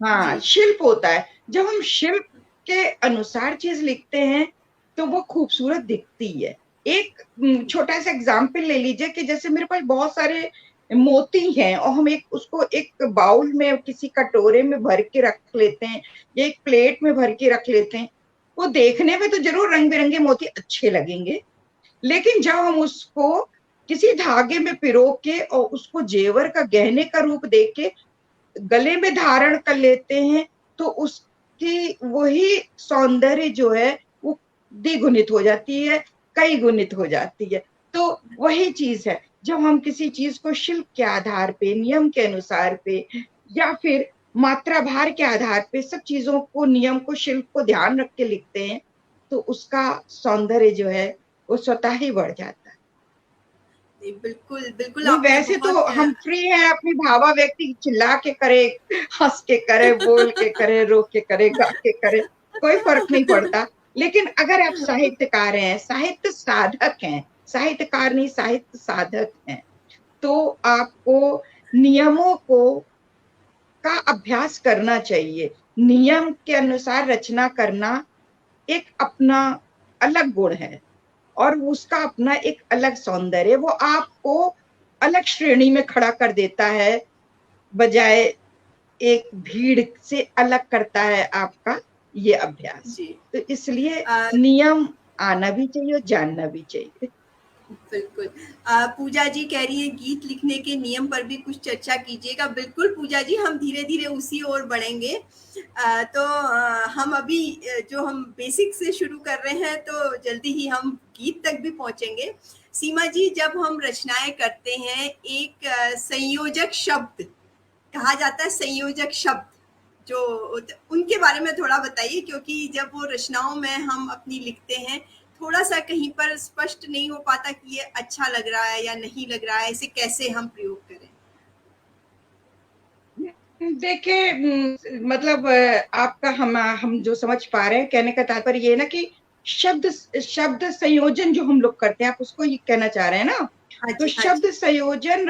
हाँ, जी, शिल्प होता है। जब हम शिल्प के अनुसार चीज लिखते हैं तो वो खूबसूरत दिखती है। एक छोटा सा एग्जाम्पल ले लीजिए कि जैसे मेरे पास बहुत सारे मोती हैं और हम एक उसको एक बाउल में, किसी कटोरे में भर के रख लेते हैं या एक प्लेट में भर के रख लेते हैं। वो देखने में तो जरूर रंग बिरंगे मोती अच्छे लगेंगे, लेकिन जब हम उसको किसी धागे में पिरो के और उसको जेवर का, गहने का रूप दे के गले में धारण कर लेते हैं, तो उसकी वही सौंदर्य जो है वो द्विगुणित हो जाती है, कई गुणित हो जाती है। तो वही चीज है, जब हम किसी चीज को शिल्प के आधार पे, नियम के अनुसार पे, या फिर मात्रा भार के आधार पे सब चीजों को, नियम को, शिल्प को ध्यान रख के लिखते हैं, तो उसका सौंदर्य जो है वो स्वतः ही बढ़ जाता है। बिल्कुल बिल्कुल, नहीं, आपने वैसे तो बहुत हम फ्री हैं, अपनी भावा व्यक्ति चिल्ला के करे, हंस के करे, बोल के करे, रो के करे, गा के करे, कोई फर्क नहीं पड़ता। लेकिन अगर आप साहित्यकार हैं, साहित्य साधक हैं, साहित्यकार नहीं, साहित्य साधक हैं, तो आपको नियमों को का अभ्यास करना चाहिए। नियम के अनुसार रचना करना एक अपना अलग गुण है, और उसका अपना एक अलग सौंदर्य, वो आपको अलग श्रेणी में खड़ा कर देता है, बजाय एक भीड़ से अलग करता है आपका ये अभ्यास। जी। तो इसलिए अ, नियम आना भी चाहिए और जानना भी चाहिए। बिल्कुल। पूजा जी कह रही है गीत लिखने के नियम पर भी कुछ चर्चा कीजिएगा। बिल्कुल पूजा जी, हम धीरे-धीरे उसी ओर बढ़ेंगे। तो हम अभी जो हम बेसिक से शुरू कर रहे हैं, तो जल्दी ही हम गीत तक भी पहुँचेंगे। सीमा जी, जब हम रचनाएँ करते हैं, एक संयोजक शब्द कहा जाता है, संयोजक शब्द जो उनके बारे में थोड़ा बताइए, क्योंकि जब वो रचनाओं में हम अपनी लिखते हैं, थोड़ा सा कहीं पर स्पष्ट नहीं हो पाता कि ये अच्छा लग रहा है या नहीं लग रहा है, इसे कैसे हम प्रयोग करें। देखिए, मतलब आपका हम जो समझ पा रहे हैं, कहने का तात्पर्य ये है ना कि शब्द शब्द संयोजन जो हम लोग करते हैं, आप उसको ये कहना चाह रहे हैं ना। हाँ तो जी, हाँ जी। शब्द संयोजन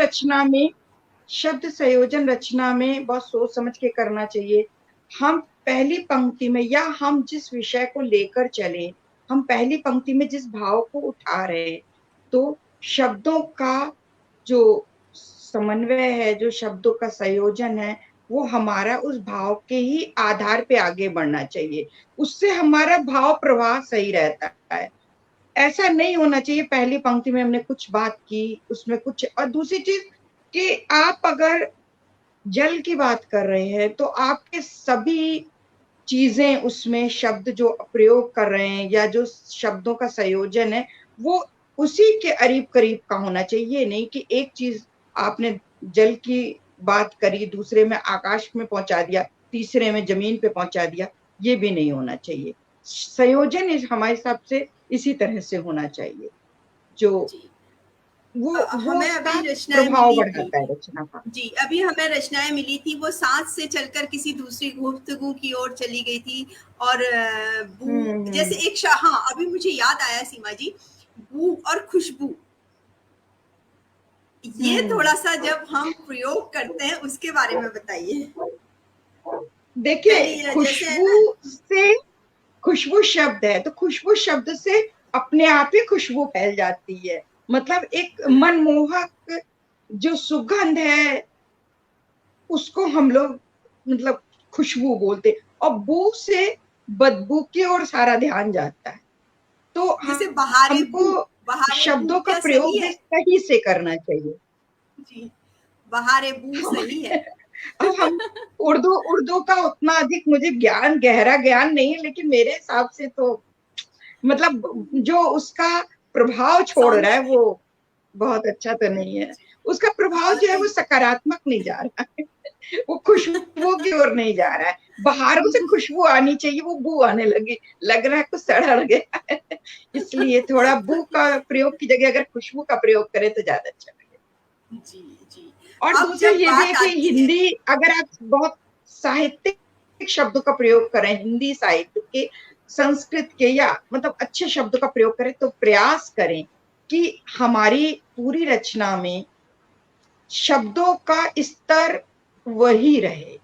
रचना में बहुत सोच समझ के करना चाहिए। हम पहली पंक्ति में, या हम जिस विषय को लेकर चले, हम पहली पंक्ति में जिस भाव को उठा रहे हैं, तो शब्दों का जो समन्वय है, जो शब्दों का संयोजन है, वो हमारा उस भाव के ही आधार पे आगे बढ़ना चाहिए। उससे हमारा भाव प्रवाह सही रहता है। ऐसा नहीं होना चाहिए पहली पंक्ति में हमने कुछ बात की, उसमें कुछ, और दूसरी चीज कि आप अगर जल की बात कर रहे हैं, तो आपके सभी चीजें उसमें, शब्द जो प्रयोग कर रहे हैं या जो शब्दों का संयोजन है, वो उसी के करीब करीब का होना चाहिए। ये नहीं कि एक चीज आपने जल की बात करी, दूसरे में आकाश में पहुंचा दिया, तीसरे में जमीन पे पहुंचा दिया, ये भी नहीं होना चाहिए। संयोजन हमारे हिसाब से इसी तरह से होना चाहिए, जो जी। वो हमें उसका अभी रचनाएं प्रभाव मिली थी। बढ़ाता है रचना का। जी, अभी हमें रचनाएं मिली थी, वो सांस से चलकर किसी दूसरी गुफ्तगू की ओर चली गई थी। और बू जैसे हम्म। एक हाँ, अभी मुझे याद आया सीमा जी, बू और खुशबू, ये हम्म। थोड़ा सा जब हम प्रयोग करते हैं उसके बारे में बताइए। देखिए, पहली जैसे है खुशबू ना। से, खुशबू शब्द है, तो खुशबू शब्द से अपने आप ही खुशबू फैल जाती है। मतलब एक मनमोहक जो सुगंध है, उसको हम लोग मतलब खुशबू बोलते, और बू से बदबू की ओर सारा ध्यान जाता है। तो जैसे बहारे बू, हमको बहारे बू शब्दों का क्या सही प्रयोग भी है? सही से करना चाहिए। जी, बहारे बू सही है। अब हम उर्दू उर्दू का उतना अधिक मुझे ज्ञान, गहरा ज्ञान नहीं है, लेकिन मेरे हिसाब से तो मतलब जो उसका प्रभाव छोड़ रहा है, सौंदर्य। वो बहुत अच्छा तो नहीं है। उसका प्रभाव हाँ, जो है तो वो सकारात्मक नहीं जा रहा है, वो खुशबू की ओर नहीं जा रहा है। बहारों से खुशबू आनी चाहिए, वो बू आने लगी, लग रहा है कुछ सड़ा गया है। इसलिए थोड़ा बू का प्रयोग की जगह अगर खुशबू का प्रयोग करें तो ज्यादा अच्छा लगेगा। जी, जी। और अब दूसरा जब ये भी है बात कि आती है। हिंदी, अगर आप बहुत साहित्यिक शब्दों का प्रयोग करें, हिंदी साहित्य के, संस्कृत के, या मतलब अच्छे शब्दों का प्रयोग करें, तो प्रयास करें कि हमारी पूरी रचना में शब्दों का स्तर वही रहे।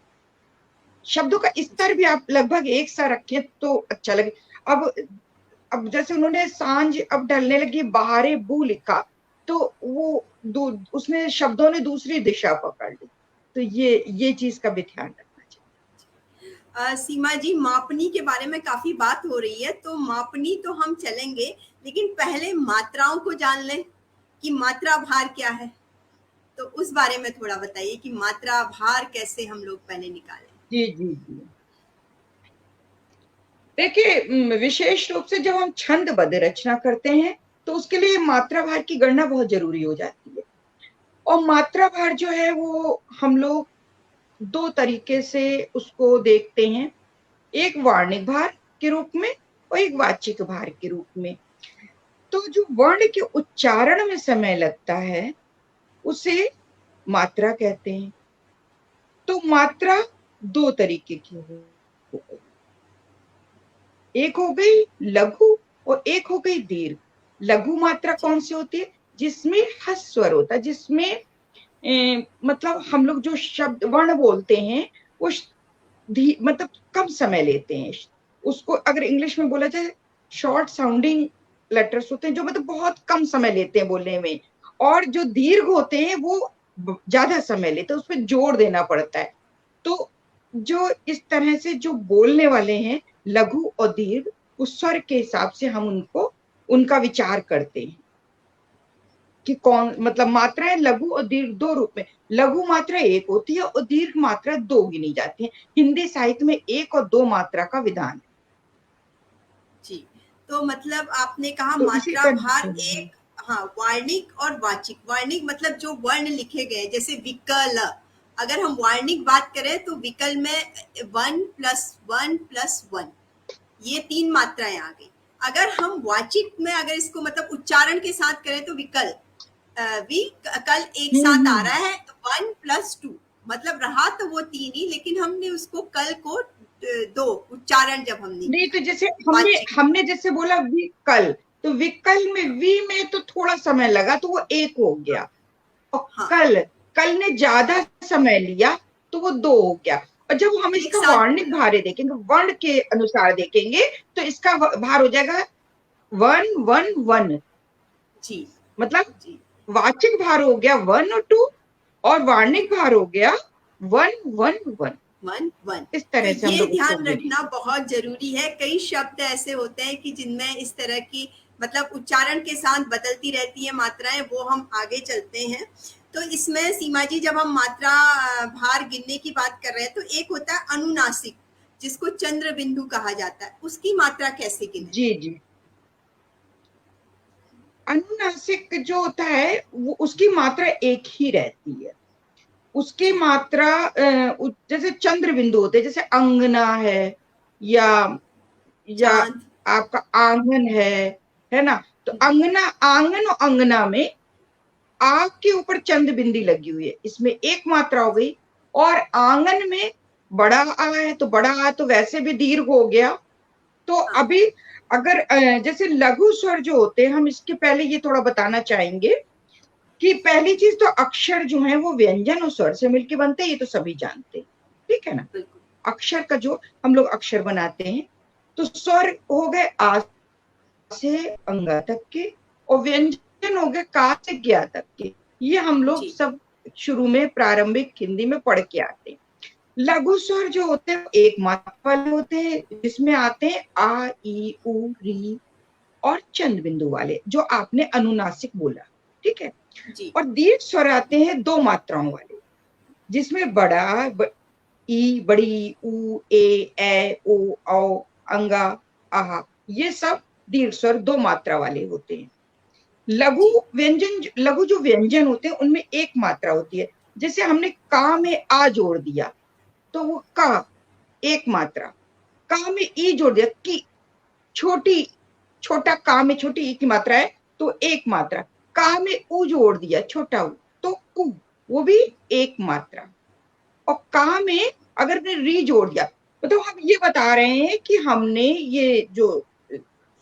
शब्दों का स्तर जी, भी आप लगभग एक सा रखें तो अच्छा लगे। अब अब जैसे उन्होंने सांझ अब ढलने लगी, बहारे बू लिखा, तो वो उसने शब्दों ने दूसरी दिशा पकड़ ली। तो ये चीज का भी ध्यान रखना चाहिए। सीमा जी, मापनी के बारे में काफी बात हो रही है, तो मापनी तो हम चलेंगे, लेकिन पहले मात्राओं को जान लें कि मात्रा भार क्या है। तो उस बारे में थोड़ा बताइए कि मात्रा भार कैसे हम लोग पहले निकालें। जी जी जी। देखिए, विशेष रूप से जब हम छंदबद्ध रचना करते हैं तो उसके लिए मात्रा भार की गणना बहुत जरूरी हो जाती है। और मात्रा भार जो है वो हम लोग दो तरीके से उसको देखते हैं, एक वार्णिक भार के रूप में और एक वाचिक भार के रूप में। तो जो वर्ण के उच्चारण में समय लगता है उसे मात्रा कहते हैं। तो मात्रा दो तरीके की हो गई, एक हो गई लघु और एक हो गई दीर्घ। लघु मात्रा जी कौन सी होती है? जिसमें हस्व स्वर होता है, जिसमें मतलब हम लोग जो शब्द वर्ण बोलते हैं वो मतलब कम समय लेते हैं। उसको अगर इंग्लिश में बोला जाए शॉर्ट साउंडिंग लेटर्स होते हैं, जो मतलब बहुत कम समय लेते हैं बोलने में। और जो दीर्घ होते हैं वो ज्यादा समय लेते हैं, उसमें जोर देना पड़ता है। तो जो इस तरह से जो बोलने वाले हैं लघु और दीर्घ, उस स्वर के हिसाब से हम उनको उनका विचार करते हैं कि कौन, मतलब मात्राएं लघु और दीर्घ दो रूप में। लघु मात्रा एक होती है और दीर्घ मात्रा दो गिनी जाती है। हिंदी साहित्य में एक और दो मात्रा का विधान है। जी। तो मतलब आपने कहा तो इसी मात्रा तरह भार एक, हाँ, वार्णिक और वाचिक। वार्णिक मतलब जो वर्ण लिखे गए, जैसे विकल। अगर हम वार्णिक बात करें तो विकल में 1+1+1, ये 3 मात्राएं आ गई। अगर हम वाचिक में अगर इसको मतलब उच्चारण के साथ करें तो विकल, कल एक साथ आ हम्म। रहा है, 1+2, मतलब रहा तो वो 3 ही, लेकिन हमने उसको कल को 2 उच्चारण जब हमने नहीं किया तो जैसे हमने वाचिक। हमने जैसे बोला विकल, तो विकल में वी में तो थोड़ा समय लगा तो वो एक हो गया। और हाँ, कल, कल ने ज्यादा समय लिया तो वो दो हो गया। और जब हम एक इसका साथ वार्णिक बोला। भार देखेंगे, वर्ण के अनुसार देखेंगे, तो इसका भार हो जाएगा 1 1 1। जी, मतलब जी। वाचिक भार हो गया 1 और 2 और वार्णिक भार हो गया 1 1 1। 1 1। इस तो तरह से हम ये लोग उसको ध्यान गिने। रखना बहुत जरूरी है। कई शब्द ऐसे होते हैं कि जिनमें इस तरह की मतलब उच्चारण के साथ बदलती रहती है मात्राएं, वो हम आगे चलते हैं। तो इसमें सीमा जी, जब हम मात्रा भार गिनने की बात कर रहे हैं तो एक होता है अनुनासिक, जिसको चंद्र बिंदु कहा जाता है। उसकी मात्रा कैसे गिने? जी जी। अनुनासिक जो होता है वो उसकी मात्रा एक ही रहती है। उसकी जी। मात्रा जैसे चंद्र बिंदु होते हैं, जैसे अंगना है या या चांद। आपका आंगन है ना। तो हम्म, अंगना, आंगन और अंगना में आग के ऊपर चंद बिंदी लगी हुई है, इसमें एक मात्रा हो गई। और आंगन में बड़ा आ है तो बड़ा आ तो वैसे भी दीर्घ हो गया। तो हाँ, अभी अगर जैसे लघु स्वर जो होते हैं, हम इसके पहले ये थोड़ा बताना चाहेंगे कि पहली चीज तो अक्षर जो है वो व्यंजन और स्वर से मिलके बनते हैं, ये तो सभी जानते हैं, ठीक है ना। बिल्कुल। अक्षर का जो हम लोग अक्षर बनाते हैं, तो स्वर हो गए आ से अंगा तक के और व्यंजन हो गए का से ज्ञा तक के। ये हम लोग जी, सब शुरू में प्रारंभिक हिंदी में पढ़ के आते हैं। लघु स्वर जो होते हैं एक मात्रा वाले होते हैं, जिसमें आते हैं आ ई उ री और चंद बिंदु वाले, जो आपने अनुनासिक बोला, ठीक है। जी, और दीर्घ स्वर आते हैं दो मात्राओं वाले, जिसमें ई, बड़ी, ऊ, ओ, औ, अंगा, आहा, ये सब दीर्घ स्वर दो मात्रा वाले होते हैं। लघु जी, व्यंजन, लघु जो व्यंजन होते हैं उनमें एक मात्रा होती है। जैसे हमने का में आ जोड़ दिया तो वो का एक मात्रा, का में ई जोड़ दिया की, छोटी, छोटा का में छोटी ई की मात्रा है तो एक मात्रा। का में उ जोड़ दिया छोटा उ तो उ, वो भी एक मात्रा। और का में अगर ने री जोड़ दिया, तो हम ये बता रहे हैं कि हमने ये जो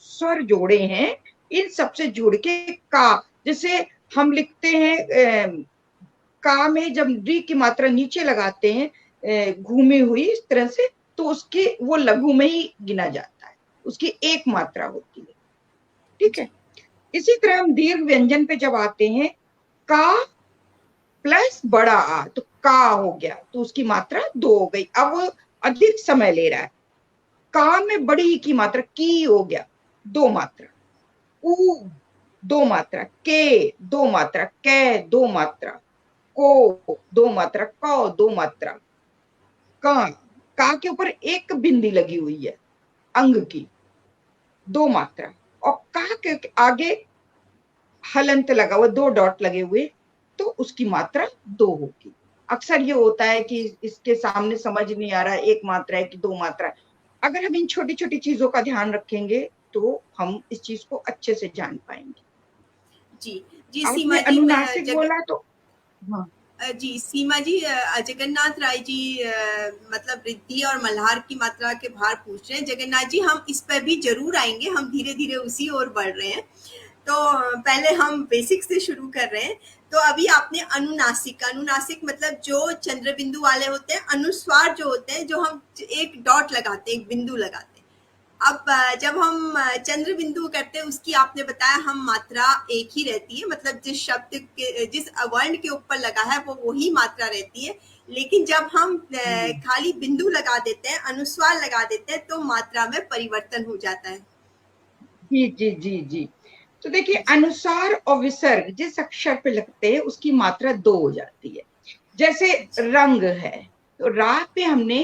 स्वर जोड़े हैं इन सबसे जुड़ के का, जैसे हम लिखते हैं का में जब री की मात्रा नीचे लगाते हैं घूमी हुई इस तरह से, तो उसके वो लघु में ही गिना जाता है, उसकी एक मात्रा होती है, ठीक है। जी, इसी तरह हम दीर्घ व्यंजन पे जब आते हैं, का प्लस बड़ा आ तो का हो गया, तो उसकी मात्रा दो हो गई। अब वो अधिक समय ले रहा है। का में बड़ी की मात्रा की हो गया, दो मात्रा। उ दो मात्रा, के दो मात्रा, कै दो मात्रा, को दो मात्रा, कौ दो मात्रा, का, का के ऊपर एक बिंदी लगी हुई है, अंग की 2 मात्रा, और का के आगे हलंत लगा हुआ, 2 डॉट लगे हुए, तो उसकी मात्रा 2 होगी। अक्सर ये होता है कि इसके सामने समझ नहीं आ रहा है 1 मात्रा है कि 2 मात्रा है। अगर हम इन छोटी-छोटी चीजों का ध्यान रखेंगे तो हम इस चीज को अच्छे से जान पाएंगे। जी, जी आपने सीमा जी, मैं अनुनासिक बोला तो हाँ, जी सीमा जी, जगन्नाथ राय जी मतलब रिद्धि और मल्हार की मात्रा के भार पूछ रहे हैं। जगन्नाथ जी, हम इस पर भी जरूर आएंगे, हम धीरे धीरे उसी ओर बढ़ रहे हैं। तो पहले हम बेसिक से शुरू कर रहे हैं। तो अभी आपने अनुनासिक, अनुनासिक मतलब जो चंद्र बिंदु वाले होते हैं, अनुस्वार जो होते हैं, जो हम एक डॉट लगाते हैं, एक बिंदु लगाते हैं। अब जब हम चंद्र बिंदु करते हैं, उसकी आपने बताया हम मात्रा एक ही रहती है, मतलब जिस शब्द के, जिस वर्ण के ऊपर लगा है वो वही मात्रा रहती है। लेकिन जब हम खाली बिंदु लगा देते हैं, अनुस्वार लगा देते हैं, तो मात्रा में परिवर्तन हो जाता है। जी जी जी जी। तो देखिए, जी अनुसार और विसर्ग जिस अक्षर पे लगते हैं उसकी मात्रा 2 हो जाती है। जैसे जी रंग है, तो रा पे हमने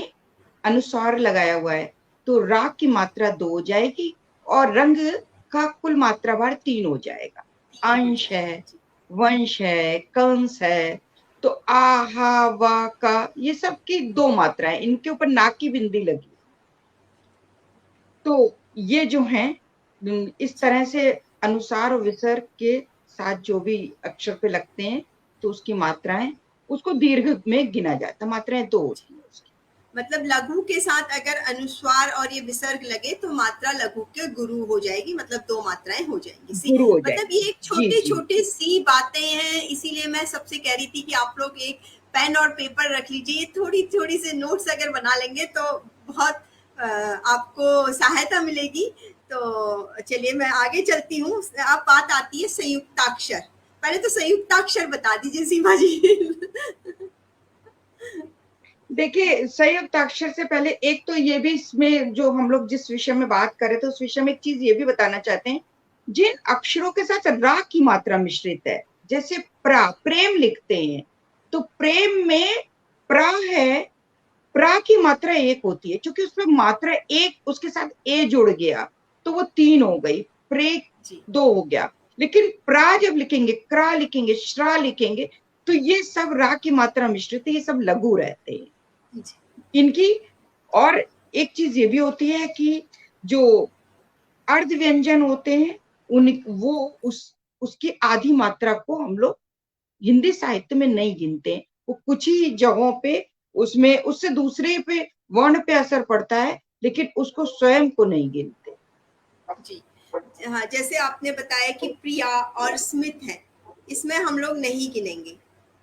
अनुसार लगाया हुआ है, तो रा की मात्रा 2 हो जाएगी, और रंग का कुल मात्रा भार 3 हो जाएगा। तीन हो अंश है, जाएगा। जी वंश है, कंस है, तो आ हा वा का, ये सब की 2 मात्राएं, इनके ऊपर ना की बिंदी लगी। तो ये जो हैं, इस जी तरह से अनुसार और विसर्ग के साथ जो भी अक्षर पे लगते हैं तो उसकी मात्राएं, उसको दीर्घ में गिना जाता है, मात्राएं 2 जी। होती है उसकी। मतलब लघु के साथ अगर अनुस्वार और ये विसर्ग लगे तो मात्रा लघु के गुरु हो जाएगी, मतलब 2 मात्राएं हो जाएंगी। सी गुरु हो मतलब ये जाएगी। एक जी छोटे जी छोटे सी बातें हैं, इसीलिए मैं सबसे कह रही थी कि आप लोग एक पेन और पेपर रख लीजिए, थोड़ी थोड़ी से नोट्स अगर बना लेंगे तो बहुत आपको सहायता मिलेगी। तो चलिए मैं आगे चलती हूँ। अब बात आती है संयुक्ताक्षर। पहले तो संयुक्ताक्षर बता दीजिए सीमा जी। देखिए, संयुक्त अक्षर से पहले एक तो ये भी, इसमें जो हम लोग जिस विषय में बात कर रहे थे उस विषय में एक चीज ये भी बताना चाहते हैं, जिन अक्षरों के साथ रा की मात्रा मिश्रित है, जैसे प्रा, प्रेम लिखते हैं, तो प्रेम में प्रा है, प्रा की मात्रा 1 होती है, क्योंकि उसमें मात्रा 1 उसके साथ ए जुड़ गया तो वो 3 हो गई, प्रे जी 2 हो गया। लेकिन प्रा जब लिखेंगे, क्रा लिखेंगे, श्रा लिखेंगे, तो ये सब रा की मात्रा मिश्रित है, ये सब लघु रहते हैं जी इनकी। और एक चीज ये भी होती है कि जो अर्ध व्यंजन होते हैं, उन वो उसकी आधी मात्रा को हम लोग हिंदी साहित्य में नहीं गिनते। वो कुछ ही जगहों पे उसमें उससे दूसरे पे वर्ण पे असर पड़ता है, लेकिन उसको स्वयं को नहीं गिनते। जी हाँ, जैसे आपने बताया कि प्रिया और स्मित है, इसमें हम लोग नहीं गिनेंगे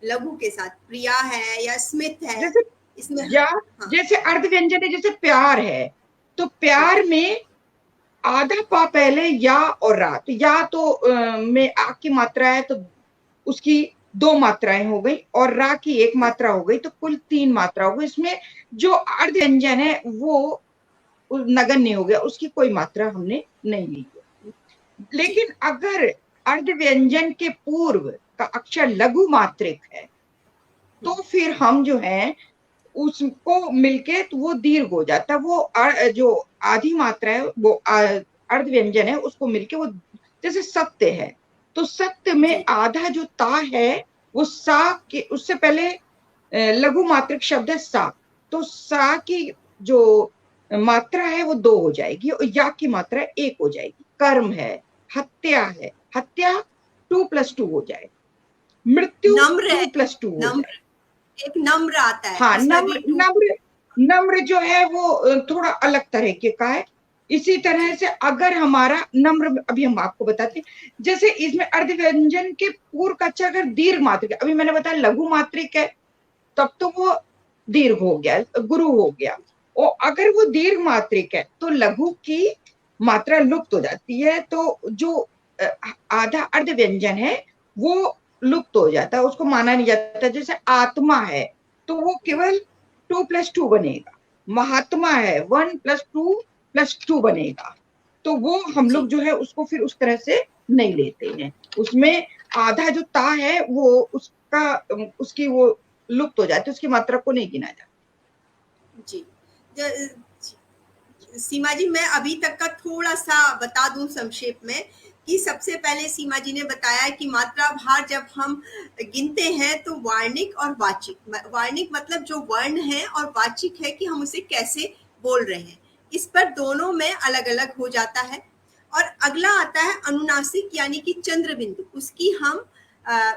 लघु के साथ। प्रिया है या स्मित है, जैसे इसमें या हाँ जैसे अर्ध व्यंजन है, जैसे प्यार है, तो जी प्यार में आधा पा पहले या और रा, तो या तो में आ की मात्रा है तो उसकी 2 मात्राएं हो गई, और रा की 1 जी मात्रा हो गई, तो कुल 3 मात्रा हो गई। इसमें जो अर्ध व्यंजन है वो नगण्य हो गया, उसकी कोई मात्रा हमने नहीं ली है। जी लेकिन अगर अर्ध व्यंजन के पूर्व का अक्षर लघु मात्रिक है, तो फिर हम जो है उसको मिलके तो वो दीर्घ हो जाता है। वो जो आधी मात्रा है, वो अर्ध व्यंजन है, उसको मिलके वो, जैसे सत्य है, तो सत्य में जी आधा जो ता है वो सा के, उससे पहले लघु मात्रिक शब्द है सा, तो सा की जो मात्रा है वो 2 हो जाएगी, और या की मात्रा 1 हो जाएगी। कर्म है, हत्या है, हत्या 2 + 2 हो जाएगा, मृत्यु नम्र है, 2 + 2 हो नम्र, जाएगा। एक नम्र आता है, हाँ, उसमें भी नम्र, टू। नम्र, नम्र जो है वो थोड़ा अलग तरीके का है। इसी तरह जी से अगर हमारा नम्र, अभी हम आपको बताते हैं, जैसे इसमें अर्ध व्यंजन के पूर्व का अक्षर अगर दीर्घ मात्रिक, अभी मैंने बताया लघु मात्रिक है, तब तो वो दीर्घ हो गया, गुरु हो गया। और अगर वो दीर्घ मात्रिक है तो लघु की मात्रा लुप्त हो जाती है, तो जो अ, आधा अर्ध व्यंजन है वो लुप्त हो जाता है, उसको माना नहीं जाता। जैसे आत्मा है तो वो जी केवल 2 + 2 बनेगा, महात्मा है 1 + 2 + 2 बनेगा, तो वो हम लोग जी जो है उसको फिर उस तरह से नहीं लेते हैं। उसमें आधा जो ता है वो उसका, उसकी वो लुप्त हो जाती है, उसकी मात्रा को नहीं गिना जाता। जी ज- सीमा जी, मैं अभी तक का थोड़ा सा बता दूं संक्षेप में कि सबसे पहले सीमा जी ने बताया कि मात्रा भार जब हम गिनते हैं तो वार्णिक और वाचिक, वार्णिक मतलब जो वर्ण है, और वाचिक है कि हम उसे कैसे बोल रहे हैं, इस पर दोनों में अलग अलग हो जाता है। और अगला आता है अनुनासिक यानी कि चंद्र बिंदु, उसकी हम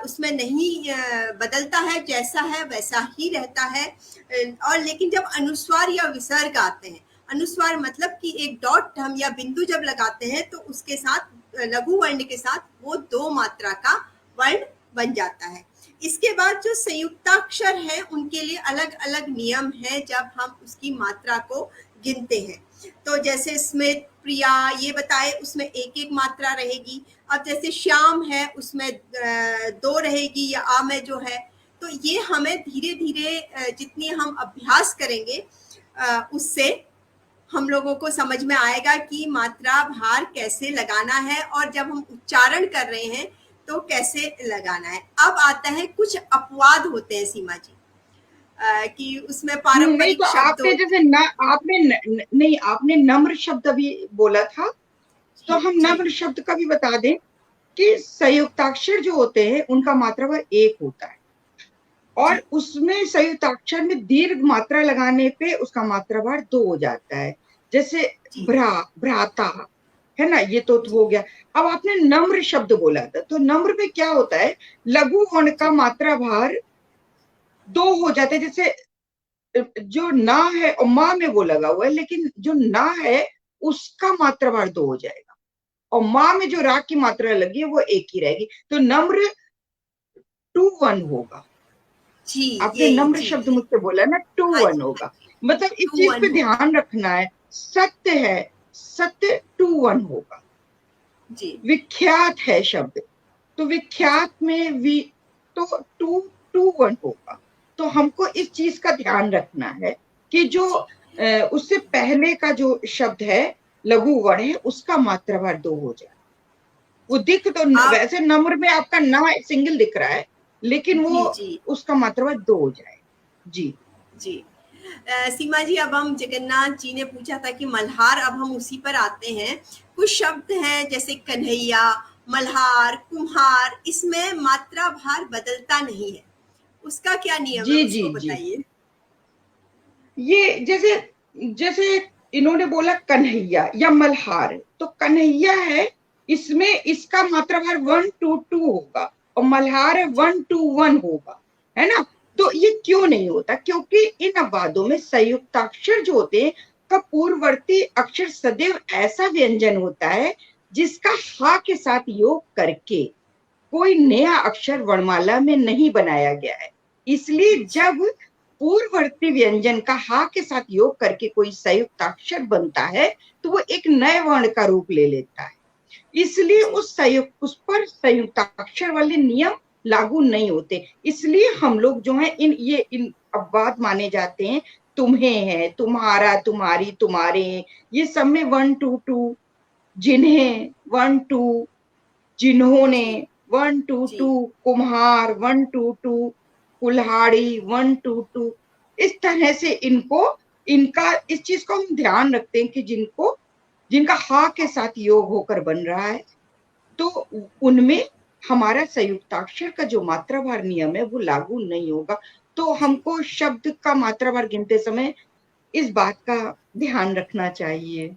उसमें नहीं बदलता है, जैसा है वैसा ही रहता है। और लेकिन जब अनुस्वार या विसर्ग आते हैं, अनुस्वार मतलब कि एक डॉट हम या बिंदु जब लगाते हैं तो उसके साथ लघु वर्ण के साथ वो दो मात्रा का वर्ण बन जाता है। इसके बाद जो संयुक्ताक्षर है उनके लिए अलग अलग नियम है जब हम उसकी मात्रा को गिनते हैं। तो जैसे स्मित, प्रिया, ये बताए उसमें एक एक मात्रा रहेगी। अब जैसे श्याम है उसमें दो रहेगी या आ में जो है। तो ये हमें धीरे धीरे जितनी हम अभ्यास करेंगे उससे हम लोगों को समझ में आएगा कि मात्रा भार कैसे लगाना है, और जब हम उच्चारण कर रहे हैं तो कैसे लगाना है। अब आता है कुछ अपवाद होते हैं सीमा जी, कि उसमें नहीं, पारंपरिक तो शब्द आपने जैसे नहीं, आपने नम्र शब्द अभी बोला था, तो जी हम जी नम्र शब्द का भी बता दें कि संयुक्ताक्षर जो होते हैं उनका मात्रा भार एक होता है, और जी उसमें संयुक्ताक्षर में दीर्घ मात्रा लगाने पे उसका मात्रा भार दो हो जाता है। जैसे जी भ्राता है ना, ये तो जी हो गया। अब आपने नम्र शब्द बोला था, तो नम्र में क्या होता है, लघु वर्ण का जी मात्रा भार दो हो जाता है। जैसे जो ना है और माँ में वो लगा हुआ है, लेकिन जो ना है उसका मात्रा भार दो हो जाएगा, और माँ में जो रा की मात्रा लगी है वो एक ही रहेगी। तो नम्र 2-1 होगा। जी, आपने यही नम्र जी शब्द यही। मुझसे बोला ना, टू हाँ वन जी हाँ होगा। जी, मतलब इस टू चीज वन पे होगा। ध्यान रखना है। सत्य है, सत्य 2-1 होगा। जी विख्यात है शब्द, तो जी विख्यात में वी, तो 2-2-1 होगा। तो हमको इस चीज का ध्यान रखना है कि जो जी। उससे पहले का जो शब्द है लघु वर्ण है, उसका मात्रा भार दो हो जाए। वो दिख तो आप वैसे नम्र में आपका ना सिंगल दिख रहा है, लेकिन वो जी जी उसका मात्रा भार दो हो जाए। जी जी। सीमा जी, अब हम जगन्नाथ जी ने पूछा था कि मल्हार, अब हम उसी पर आते हैं। कुछ शब्द हैं जैसे कन्हैया, मल्हार, कुम्हार, इसमें मात्रा भार बदलता नहीं है, उसका क्या नियम है जी जी उसको जी। बताइए। ये जैसे जैसे इन्होंने बोला कन्हैया या मल्हार, तो कन्हैया है, इसमें इसका मात्रा भार 1-2-2 होगा, और मल्हार है जी 1-2-1 होगा, है ना। तो जी ये क्यों नहीं होता, क्योंकि इन अपवादों में संयुक्ताक्षर जो होते हैं का पूर्ववर्ती अक्षर सदैव ऐसा व्यंजन होता है जिसका हा के साथ योग करके कोई नया अक्षर वर्णमाला में नहीं बनाया गया है। इसलिए जी जब पूर्ववर्ती व्यंजन का हा के साथ योग करके कोई संयुक्ताक्षर बनता है तो वो एक नए वर्ण का रूप ले लेता है। इसलिए जी उस पर संयुक्ताक्षर वाले नियम लागू नहीं होते। इसलिए हम लोग जो है इन अपवाद माने जाते हैं। तुम्हें है, तुम्हारा, तुम्हारी, तुम्हारे, ये सब में 1-2-2, जिन्हें 1-2, जिन्होंने जी 1-2-2, जी कुम्हार 1-2-2, कुल्हाड़ी 1-2-2। इस तरह से इनको इनका इस चीज को हम ध्यान रखते हैं कि जिनका हा के साथ योग होकर बन रहा है, तो उनमें हमारा संयुक्ताक्षर का जो मात्रा भार नियम है वो लागू नहीं होगा। तो जी हमको शब्द का मात्रा भार गिनते समय इस बात का ध्यान रखना चाहिए।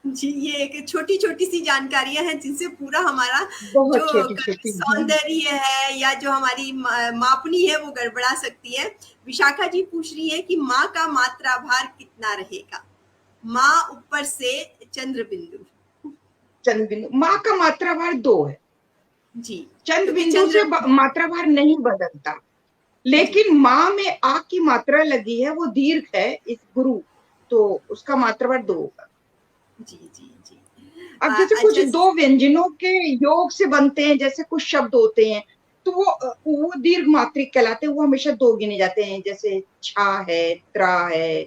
जी, ये एक छोटी-छोटी सी जानकारियाँ हैं जिनसे पूरा हमारा जो बहुत छोटी कवि छोटी। सौंदर्य है या जो हमारी मापनी है वो गड़बड़ा सकती है। विशाखा जी पूछ रही है कि माँ का मात्रा भार कितना रहेगा? माँ ऊपर से चंद्र बिंदु। चंद बिंदु, माँ का मात्रा भार दो है। जी, चंद क्योंकि बिंदु से चंद्र मात्रा भार नहीं बदलता, जी, लेकिन माँ में आ की मात्रा लगी है, वो दीर्घ है इस गुरु, तो उसका मात्रा भार दो होगा। जी, जी, जी। अब जैसे कुछ अच्छा दो व्यंजनों के योग से बनते हैं, जैसे कुछ शब्द होते हैं, तो वो दीर्घ मात्रिक कहलाते हैं, वो हमेशा दो गिने जाते हैं। जैसे छा है, त्रा है,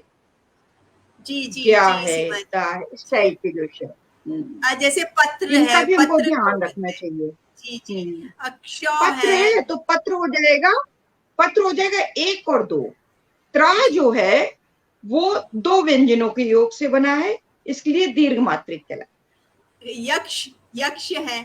जी, जी, ज्ञा जी, है, सीमा ता है, इस जी। टाइप के जो शब्द। जैसे पत्र इनका है, भी हमको पत्र को ध्यान रखना कहते हैं। चाहिए। जी, जी। हम्म क्ष पत्र है। है तो पत्र हो जाएगा, पत्र हो जाएगा एक और दो। त्रा जी, जो है वो दो व्यंजनों के योग से बना है, इसलिए दीर्घ मात्रिक कहलाता। यक्ष यक्ष है,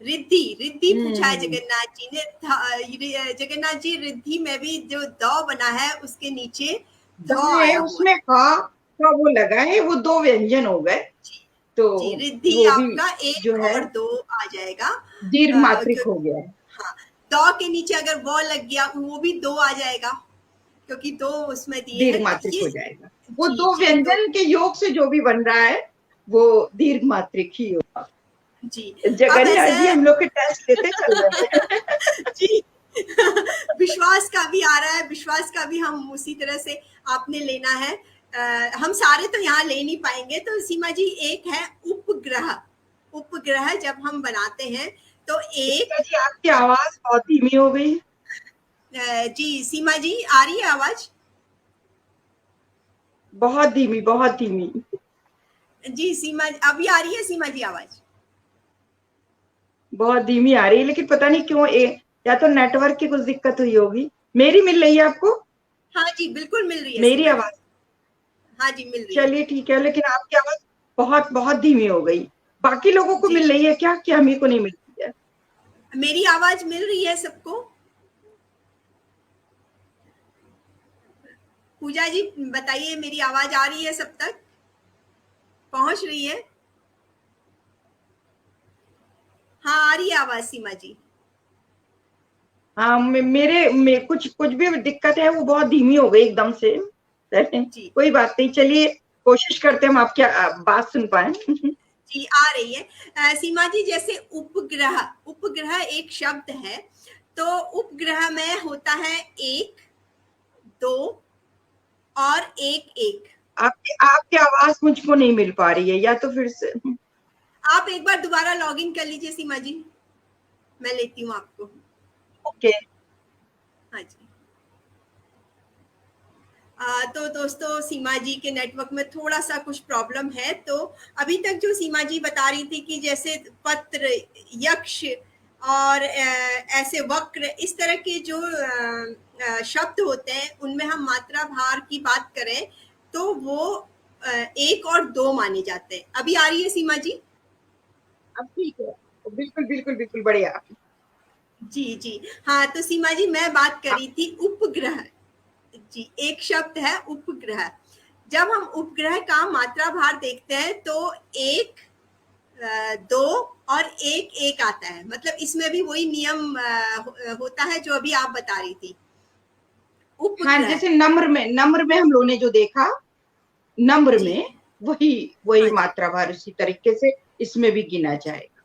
रिद्धि रिद्धि पूछा है हम्म। जगन्नाथ जी ने। जगन्नाथ जी रिद्धि में भी जो द बना है उसके नीचे ध है आया हुआ उसमें है। हा का वो लगा है, वो दो व्यंजन हो गए, जी तो जी, रिद्धि वो भी आपका जो एक है और दो आ जाएगा। दीर्घ मात्रिक क्यों, हो गया है। हाँ, द के नीचे अगर वो लग गया वो भी दो आ जाएगा, क्योंकि दो उसमें दिए दीर्घ हैं तो मात्रिक ये। हो जाएगा। वो जी दो जी तो व्यंजन के योग से जो भी बन रहा है वो दीर्घ मात्रिक ही होगा। जी अब जगन्नाथ ऐसे जी हम लोग के टेस्ट लेते चल रहे हैं। जी विश्वास का भी आ रहा है, विश्वास का भी हम उसी तरह से आपने लेना है। हम सारे तो यहाँ ले नहीं पाएंगे, तो सीमा जी एक है उपग्रह। उपग्रह जब हम बनाते हैं तो एक, सीता जी आपकी आवाज बहुत धीमी हो गई। जी सीमा जी आ रही है आवाज? बहुत धीमी, बहुत धीमी। जी सीमा, अभी आ रही है सीमा जी आवाज? बहुत धीमी आ रही है, लेकिन पता नहीं क्यों, या तो नेटवर्क की कुछ दिक्कत हुई होगी। मेरी मिल रही है आपको? हाँ जी बिल्कुल मिल रही है मेरी सीमा जी। आवाज? हाँ जी मिल रही है। चलिए ठीक है, लेकिन आपकी आवाज बहुत बहुत धीमी हो गई। बाकी लोगों को जी मिल रही है क्या, कि हम ही को नहीं मिल रही है? मेरी आवाज मिल रही है सबको? पूजा जी बताइए, मेरी आवाज आ रही है सब तक, पहुंच रही है? हाँ आ रही है आवाज सीमा जी। हाँ, कुछ कुछ भी दिक्कत है, वो बहुत धीमी हो गई एकदम से। जी कोई बात नहीं, चलिए कोशिश करते हैं हम आपकी बात सुन पाए। जी आ रही है। सीमा जी जैसे उपग्रह, उपग्रह एक शब्द है, तो उपग्रह में होता है एक, दो और एक एक। आपकी आपकी आवाज मुझको नहीं मिल पा रही है, या तो फिर से। आप एक बार दोबारा लॉग इन कर लीजिए सीमा जी, मैं लेती हूँ आपको। ओके। हाँ जी। तो दोस्तों सीमा जी के नेटवर्क में थोड़ा सा कुछ प्रॉब्लम है। तो अभी तक जो सीमा जी बता रही थी कि जैसे पत्र, यक्ष और ऐसे वक्र, इस तरह के जो शब्द होते हैं उनमें हम मात्रा भार की बात करें तो वो एक और दो माने जाते हैं। अभी आ रही है सीमा जी? अब ठीक है, बिल्कुल बिल्कुल बिल्कुल बढ़िया। जी जी हाँ, तो सीमा जी मैं बात कर हाँ, रही थी उपग्रह। जी एक शब्द है उपग्रह। जब हम उपग्रह का मात्रा भार देखते हैं तो एक, दो और एक एक आता है। मतलब इसमें भी वही नियम होता है जो अभी आप बता रही थी, हाँ, उपग्रह। जैसे नम्र में हम लोगों ने जो देखा, नम्र जी में वही वही हाँ जी मात्रा भार उसी तरीके से इसमें भी गिना जाएगा।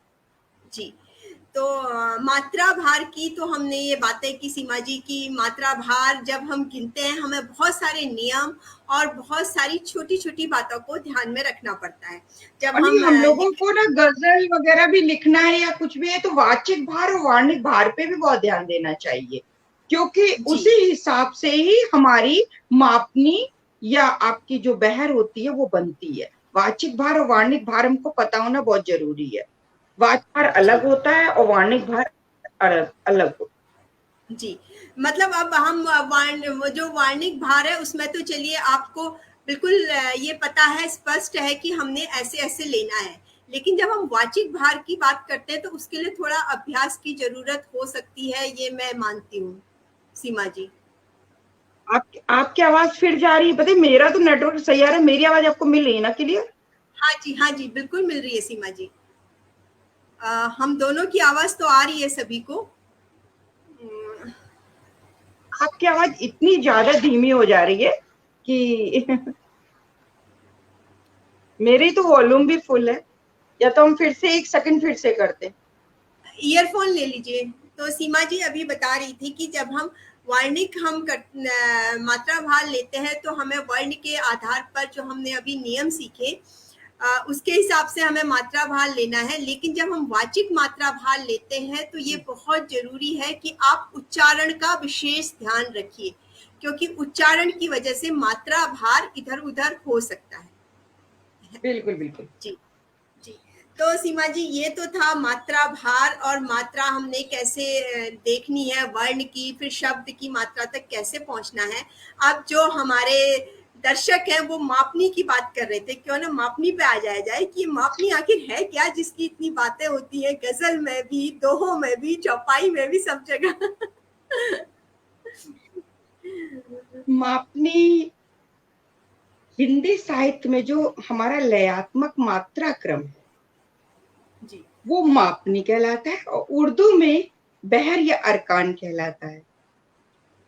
जी। तो मात्रा भार की तो हमने ये बातें की सीमा जी की, मात्रा भार जब हम गिनते हैं हमें बहुत सारे नियम और बहुत सारी छोटी छोटी बातों को ध्यान में रखना पड़ता है जब और नहीं, हम हम लोगों लिख। को ना गजल वगैरह भी लिखना है या कुछ भी है, तो वाचिक भार और वार्णिक भार पे भी बहुत ध्यान देना चाहिए, क्योंकि जी उसी हिसाब से ही हमारी मापनी या आपकी जो बहर होती है वो बनती है। वाचिक भार और वार्णिक भार हमको पता होना बहुत जरूरी है। वाच भार जी अलग होता है और वार्णिक भार अलग अलग होता जी मतलब अब हम वो जो वार्णिक भार है उसमें तो चलिए आपको बिल्कुल ये पता है, स्पष्ट है कि हमने ऐसे ऐसे लेना है। लेकिन जब हम वाचिक भार की बात करते हैं तो उसके लिए थोड़ा अभ्यास की जरूरत हो सकती है, ये मैं मानती हूँ सीमा जी। है। आपकी आवाज फिर जा रही है, पता है मेरा तो नेटवर्क सही आ रहा है, मेरी आवाज आपको मिल रही है ना क्लियर? हाँ जी बिल्कुल मिल रही है सीमा जी। हम दोनों की आवाज तो आ रही है सभी को। अम, आपकी आवाज इतनी ज्यादा धीमी हो जा रही है कि मेरी तो वॉल्यूम भी फुल है। या तो हम फिर से 1 सेकंड फिर से करते। ईयरफोन ले लीजिए। तो सीमा जी अभी बता रही थी कि जब हम वर्णिक मात्रा भार लेते हैं तो हमें वर्ण के आधार पर जो हमने अभी नियम सीखे उसके हिसाब से हमें मात्रा भार लेना है। लेकिन जब हम वाचिक मात्रा भार लेते हैं तो ये बहुत जरूरी है कि आप उच्चारण का विशेष ध्यान रखिए, क्योंकि उच्चारण की वजह से मात्रा भार इधर उधर हो सकता है। बिल्कुल बिल्कुल। जी जी। तो सीमा जी ये तो था मात्रा भार और मात्रा हमने कैसे देखनी है, वर्ण की, फिर शब्द की मात्रा तक कैसे पहुंचना है। अब जो हमारे दर्शक हैं वो मापनी की बात कर रहे थे, क्यों ना मापनी पे आ जाया जाए कि मापनी आखिर है क्या जिसकी इतनी बातें होती है, गजल में भी, दोहों में भी, चौपाई में भी, सब जगह। मापनी हिंदी साहित्य में जो हमारा लयात्मक मात्रा क्रम है जी वो मापनी कहलाता है, और उर्दू में बहर या अरकान कहलाता है।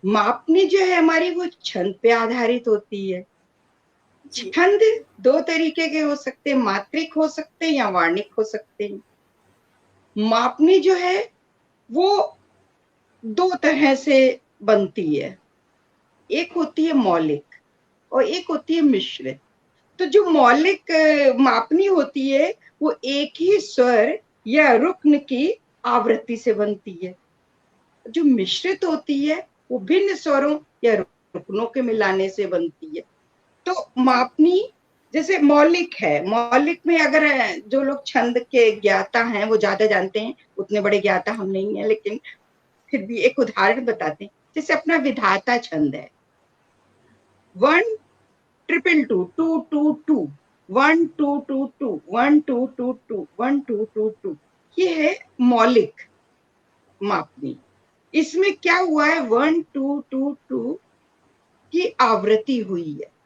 मापनी जो है हमारी वो छंद पे आधारित होती है। जी छंद दो तरीके के हो सकते हैं, मात्रिक हो सकते हैं या वार्णिक हो सकते हैं। मापनी जो है वो दो तरह से बनती है, एक होती है मौलिक और एक होती है मिश्रित। तो जो मौलिक मापनी होती है वो एक ही स्वर या रुक्न की आवृत्ति से बनती है। जो मिश्रित होती है वो भिन्न स्वरों या रुक्नों के मिलाने से बनती है। तो जी मापनी जैसे मौलिक है, मौलिक में अगर जो लोग छंद के ज्ञाता हैं वो ज्यादा जानते हैं, उतने बड़े ज्ञाता हम नहीं है, लेकिन फिर भी एक उदाहरण बताते हैं। जैसे अपना विधाता छंद है, 1 2 2 2 2 2 2, 1 2 2 2, 1 2 2 2, 1 2 2 2, ये है मौलिक मापनी। इसमें क्या हुआ है, 1 2 2 2 की आवृत्ति हुई है।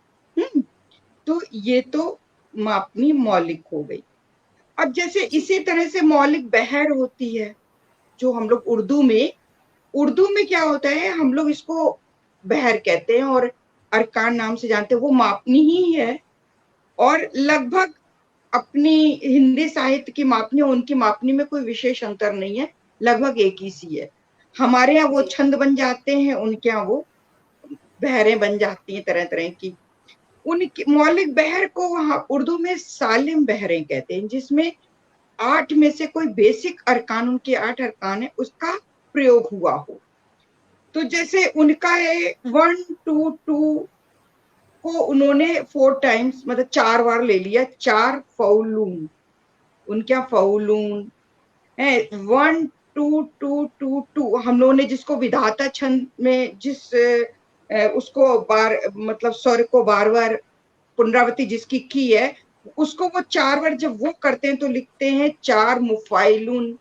तो ये तो मापनी मौलिक हो गई। अब जैसे जी इसी तरह से मौलिक बहर होती है, जो हम लोग उर्दू में क्या होता है, हम लोग इसको बहर कहते हैं और अरकान नाम से जानते हैं, वो मापनी ही है। और लगभग अपनी हिंदी साहित्य की मापनी और उनकी मापनी में कोई विशेष अंतर नहीं है, लगभग एक ही सी है। हमारे यहाँ वो जी छंद बन जाते हैं, उनके यहाँ वो बहरें बन जाती हैं तरह तरह की। उनकी मौलिक बहर को वहां उर्दू में सालिम बहरें कहते हैं, जिसमें 8 में से कोई बेसिक अरकान, उनके 8 अरकान है, उसका प्रयोग हुआ हो। तो जैसे उनका है 1 2 2 को उन्होंने 4 टाइम्स, मतलब 4 बार ले लिया, 4 फौलून, उनके यहाँ फौलून है। 1 2 2 2 2 हम लोगों ने जिसको विधाता छंद में उसको बार, मतलब स्वर को बार बार पुनरावृत्ति जिसकी की है, उसको वो 4 बार जब वो करते हैं तो लिखते हैं 4 मुफाइलून।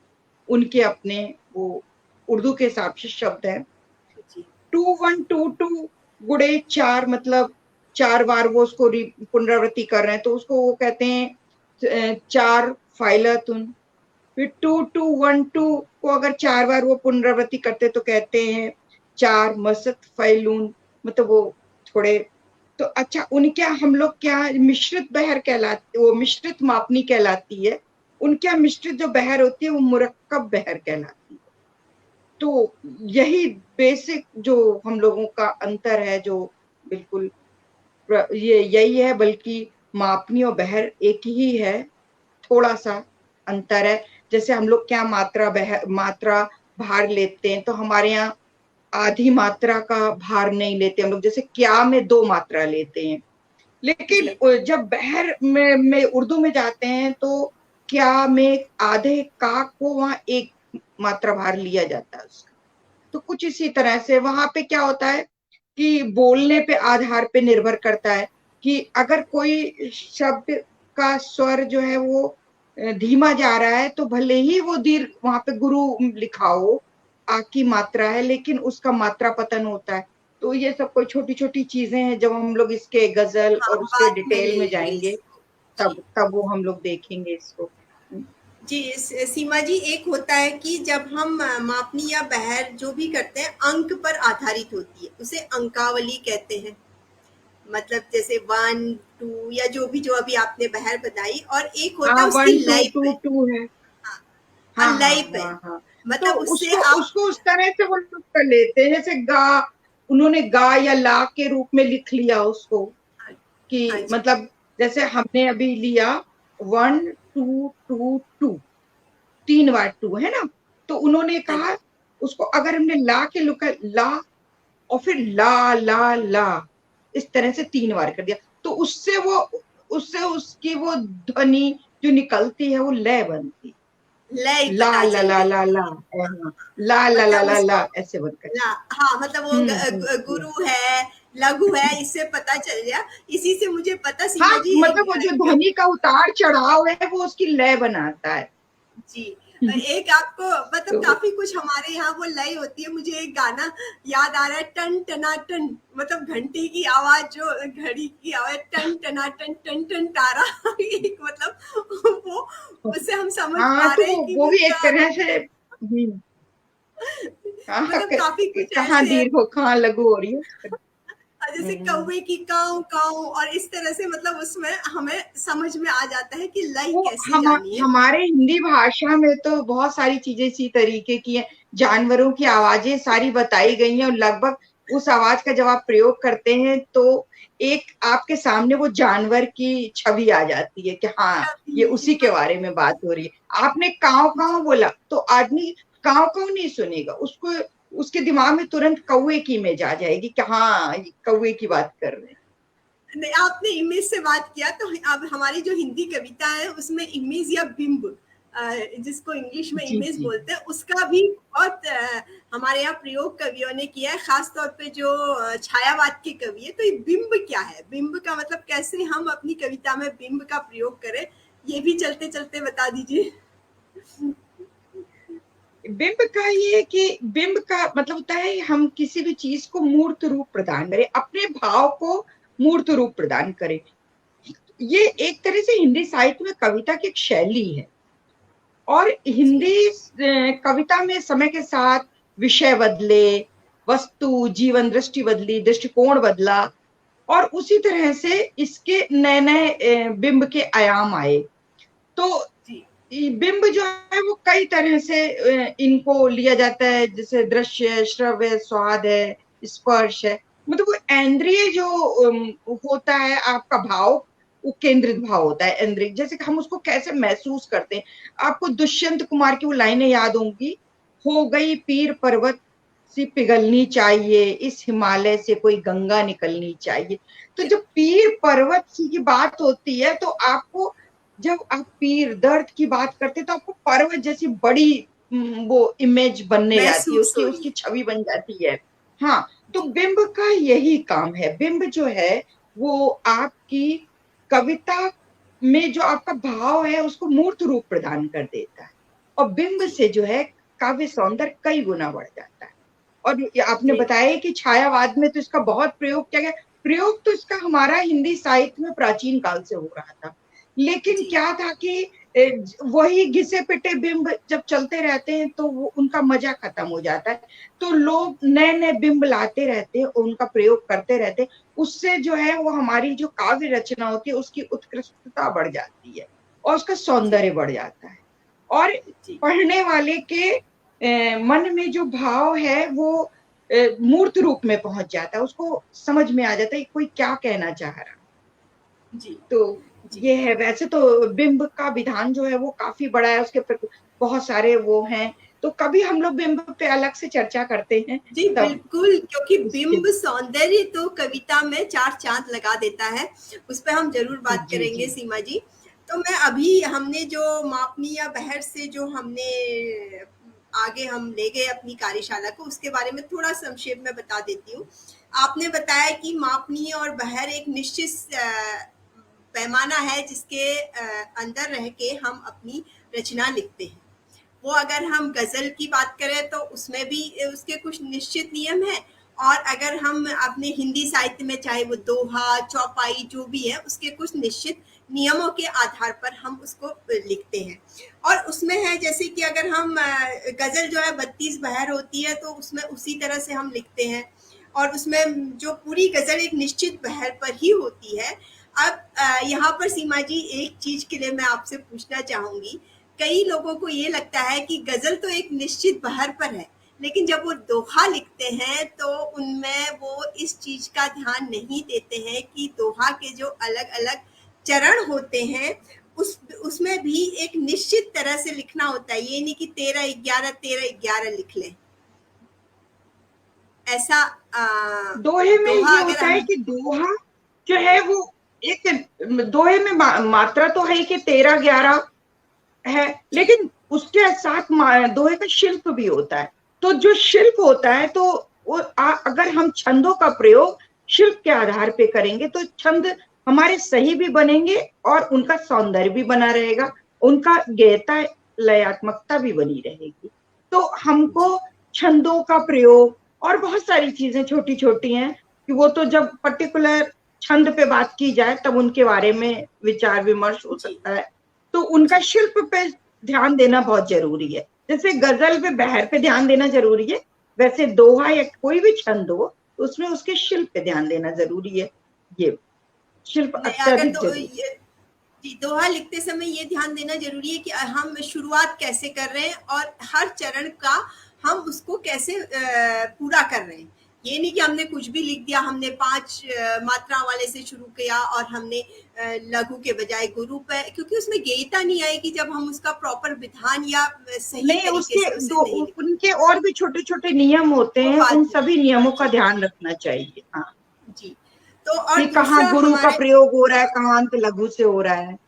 उनके अपने वो उर्दू के हिसाब से शब्द है। जी 2 1 2 2 गुड़े 4, मतलब 4 बार वो उसको पुनरावृत्ति कर रहे हैं, तो उसको वो कहते हैं 4 फाइलतुन। फिर 2 2 1 2 को अगर 4 बार वो पुनरावृत्ति करते तो कहते हैं 4 मसत फैलून, मतलब वो थोड़े। तो अच्छा, उनके यहाँ हम लोग क्या मिश्रित बहर कहलाती, वो मिश्रित मापनी कहलाती है। उनके यहाँ मिश्रित जो बहर होती है वो मुरक्कब बहर कहलाती है। तो यही बेसिक जो हम लोगों का अंतर है, जो बिल्कुल ये यही है, बल्कि मापनी और बहर एक ही है, थोड़ा सा अंतर है। जैसे हम लोग क्या मात्रा भार लेते हैं, तो हमारे यहाँ आधी मात्रा का भार नहीं लेते हम लोग, जैसे क्या में 2 मात्रा लेते हैं। जी लेकिन जब बहर में उर्दू में जाते हैं तो क्या में आधे का को वहां एक मात्रा भार लिया जाता है उसका। तो कुछ इसी तरह से वहां पे क्या होता है कि बोलने पे आधार पे निर्भर करता है कि अगर कोई शब्द का स्वर जो है वो धीमा जा रहा है, तो भले ही वो दीर्घ वहां पे गुरु लिखा हो, आ की मात्रा है, लेकिन उसका मात्रा पतन होता है। तो ये सब कोई छोटी छोटी चीजें हैं, जब हम लोग इसके गजल हाँ, और उसके बाद में ले डिटेल में लेंगे जाएंगे इसको। जी तब तब वो हम लोग देखेंगे इसको। जी सीमा जी, एक होता है कि जब हम मापनी या बहर जो भी करते हैं अंक पर आधारित होती है, उसे अंकावली कहते हैं। मतलब जैसे 1 2 या जो भी, जो अभी आपने बहर बताई, और एक होता हाँ, है उसकी लय पे।1 2 2 2 है। हाँ हाँ, हाँ हाँ लय पे। हाँ हाँ। तो मतलब उससे उसको आप। उसको उस तरह से वो लोग कर लेते हैं, जैसे गा, उन्होंने गा या ला के रूप में लिख लिया उसको, हाँ हाँ कि जी मतलब जैसे हमने अभी लिया 1 2 2 2, 3 बार टू है ना, तो उन्होंने हाँ जी कहा उसको अगर हमने ला के लुका ला और फिर ला ला ला, इस तरह से 3 बार कर दिया, तो उससे उसकी वो ध्वनि जो निकलती है वो लय बनती, लय ला पता ला चल ला गई। ला ला, ला ला ला मतलब ला ला उसको, ऐसे बनकर। हाँ मतलब वो हम्म। गुरु है, लघु है, इससे पता चल गया। इसी से मुझे पता हाँ, सीमा जी मतलब वो जो ध्वनि का उतार चढ़ाव है वो उसकी लय बनाता है। जी। एक आपको मतलब तो काफी कुछ हमारे यहाँ वो लय होती है। मुझे एक गाना याद आ रहा है, टन टना टन, मतलब घंटी की आवाज, जो घड़ी की आवाज, टन टना टन टन टन तारा। एक मतलब वो, उससे हम समझ हाँ, पा तो रहे हैं कि वो वो भी एक क्या तरह है। से हाँ, मतलब काफी कुछ कहाँ ऐसे है, दीर्घ हो कहाँ लघु हो रही है। जैसे हम्म, कौवे की काऊ काऊ, और इस तरह से मतलब उसमें हमें समझ में आ जाता है कि लय वो कैसे जानी है। हमारे हिंदी भाषा में तो बहुत सारी चीजें इसी तरीके की हैं। जानवरों की आवाजें सारी बताई गई हैं और लगभग उस आवाज का जब आप प्रयोग करते हैं तो एक आपके सामने वो जानवर की छवि आ जाती है कि हाँ, ये उसी के बारे में बात हो रही है। आपने काव काव बोला तो आदमी काव काव नहीं सुनेगा, उसको उसके दिमाग में तुरंत कौवे की इमेज आ जाएगी कि हाँ, ये कौवे की बात कर रहे हैं। नहीं, आपने इमेज से बात किया तो अब हमारी जो हिंदी कविता है उसमें इमेज या बिंब, जिसको इंग्लिश में जी इमेज जी। बोलते हैं, उसका भी बहुत हमारे यहाँ प्रयोग कवियों ने किया है, खास तौर पे जो छायावाद के कवि है। तो ये बिंब क्या है, बिंब का मतलब कैसे हम अपनी कविता में बिंब का प्रयोग करें, ये भी चलते चलते बता दीजिए। बिंब का ये कि बिंब का मतलब होता है हम किसी भी चीज को मूर्त रूप प्रदान करें, अपने भाव को मूर्त रूप प्रदान करें। ये एक तरह से हिंदी साहित्य में कविता की एक शैली है। और जी हिंदी कविता में समय के साथ विषय बदले, वस्तु जीवन दृष्टि बदली, दृष्टिकोण बदला, और उसी तरह से इसके नए नए बिंब के आयाम आए। तो जी बिंब जो है वो कई तरह से इनको लिया जाता है, जैसे दृश्य, श्रव्य, स्वाद है, स्पर्श है। मतलब वो इंद्रिय जो होता है आपका भाव, वो केंद्रित भाव होता है इंद्रिय, जैसे कि हम उसको कैसे महसूस करते हैं। आपको दुष्यंत कुमार की वो लाइनें याद होंगी, हो गई पीर पर्वत सी पिघलनी चाहिए, इस हिमालय से कोई गंगा निकलनी चाहिए। तो जब पीर पर्वत सी की बात होती है तो आपको, जब आप पीर दर्द की बात करते हैं तो आपको पर्वत जैसी बड़ी वो इमेज बनने जाती है, महसूस उसकी हो रही उसकी है। छवि बन जाती है। हाँ, तो जी बिंब का यही काम है। बिंब जो है वो आपकी कविता में जो आपका भाव है उसको मूर्त रूप प्रदान कर देता है, और बिंब जी से जो है काव्य सौंदर्य कई गुना बढ़ जाता है। और आपने जी बताया कि छायावाद में तो इसका बहुत प्रयोग किया गया। प्रयोग तो इसका हमारा हिंदी साहित्य में प्राचीन काल से हो रहा था, लेकिन जी क्या था कि वही घिसे पिटे बिंब जब चलते रहते हैं तो वो उनका मजा खत्म हो जाता है। तो लोग नए नए बिंब लाते रहते हैं, उनका प्रयोग करते रहते हैं। उससे जो है वो हमारी जो काव्य रचना होती है उसकी उत्कृष्टता बढ़ जाती है और उसका जी सौंदर्य बढ़ जाता है। और जी पढ़ने वाले के मन में जो भाव है वो मूर्त रूप में पहुंच जाता है, उसको समझ में आ जाता है कि कोई क्या कहना चाह रहा है। जी तो जी ये है। वैसे तो बिंब का विधान जो है वो काफी बड़ा है, उसके बहुत सारे वो हैं। तो कभी हम लोग बिंब पे अलग से चर्चा करते हैं जी तब बिल्कुल, क्योंकि उसके। बिंब सौंदर्य तो कविता में चार चांद लगा देता है। उस पे हम जरूर बात जी करेंगे जी सीमा जी। तो मैं अभी, हमने जो मापनी या बहर से जो हमने आगे हम ले गए अपनी कार्यशाला को, उसके बारे में थोड़ा संक्षेप में बता देती हूँ। आपने बताया कि मापनी और बहर एक निश्चित पैमाना है जिसके अंदर रह के हम अपनी रचना लिखते हैं। वो अगर हम गजल की बात करें तो उसमें भी उसके कुछ निश्चित नियम हैं, और अगर हम अपने हिंदी साहित्य में चाहे वो दोहा चौपाई जो भी है, उसके कुछ निश्चित नियमों के आधार पर हम उसको लिखते हैं। और उसमें है जैसे कि अगर हम गजल जो है 32 बहर होती है तो उसमें उसी तरह से हम लिखते हैं, और उसमें जो पूरी गजल एक निश्चित बहर पर ही होती है। अब यहाँ पर सीमा जी एक चीज के लिए मैं आपसे पूछना चाहूंगी। कई लोगों को ये लगता है कि गजल तो एक निश्चित बहर पर है, लेकिन जब वो दोहा लिखते हैं तो उनमें वो इस चीज का ध्यान नहीं देते हैं कि दोहा के जो अलग अलग चरण होते हैं, उसमें भी एक निश्चित तरह से लिखना होता है। ये नहीं कि 13-11 लिख लें। ऐसा दोहे में दोहा ये अगर होता है हम, कि दोहा जो है वो एक, दोहे में मात्रा तो है कि 13-11 है, लेकिन उसके साथ दोहे का शिल्प भी होता है। तो जो शिल्प होता है तो वो अगर हम छंदों का प्रयोग शिल्प के आधार पे करेंगे तो छंद हमारे सही भी बनेंगे और उनका सौंदर्य भी बना रहेगा, उनका गहता लयात्मकता भी बनी रहेगी। तो हमको छंदों का प्रयोग और बहुत सारी चीजें छोटी छोटी हैं कि वो तो जब पर्टिकुलर छंद पे बात की जाए तब उनके बारे में विचार विमर्श हो जी सकता है। तो उनका जी शिल्प पे ध्यान देना बहुत जरूरी है। जैसे गजल पे बहर पे ध्यान देना जरूरी है, वैसे दोहा या कोई भी छंद हो तो उसमें उसके शिल्प पे ध्यान देना जरूरी है। ये शिल्प नहीं, अगर अत्यधिक दो जरूरी। ये जी, दोहा लिखते समय ये ध्यान देना जरूरी है कि हम शुरुआत कैसे कर रहे हैं और हर चरण का हम उसको कैसे पूरा कर रहे हैं। ये नहीं कि हमने कुछ भी लिख दिया, हमने 5 मात्रा वाले से शुरू किया और हमने लघु के बजाय गुरु पे, क्योंकि उसमें गेयता नहीं आएगी जब हम उसका प्रॉपर विधान या सही नहीं, तरीके उसके से उसे दो नहीं लिखते। उनके और भी छोटे छोटे नियम होते वो हैं, उन बाद में। सभी हाँ नियमों का जी। ध्यान रखना चाहिए। हाँ, जी। तो और कि कहाँ दूसरा गुरु का हमारे, प्रयोग हो रहा है, कहाँ अंत लघु से हो रहा है।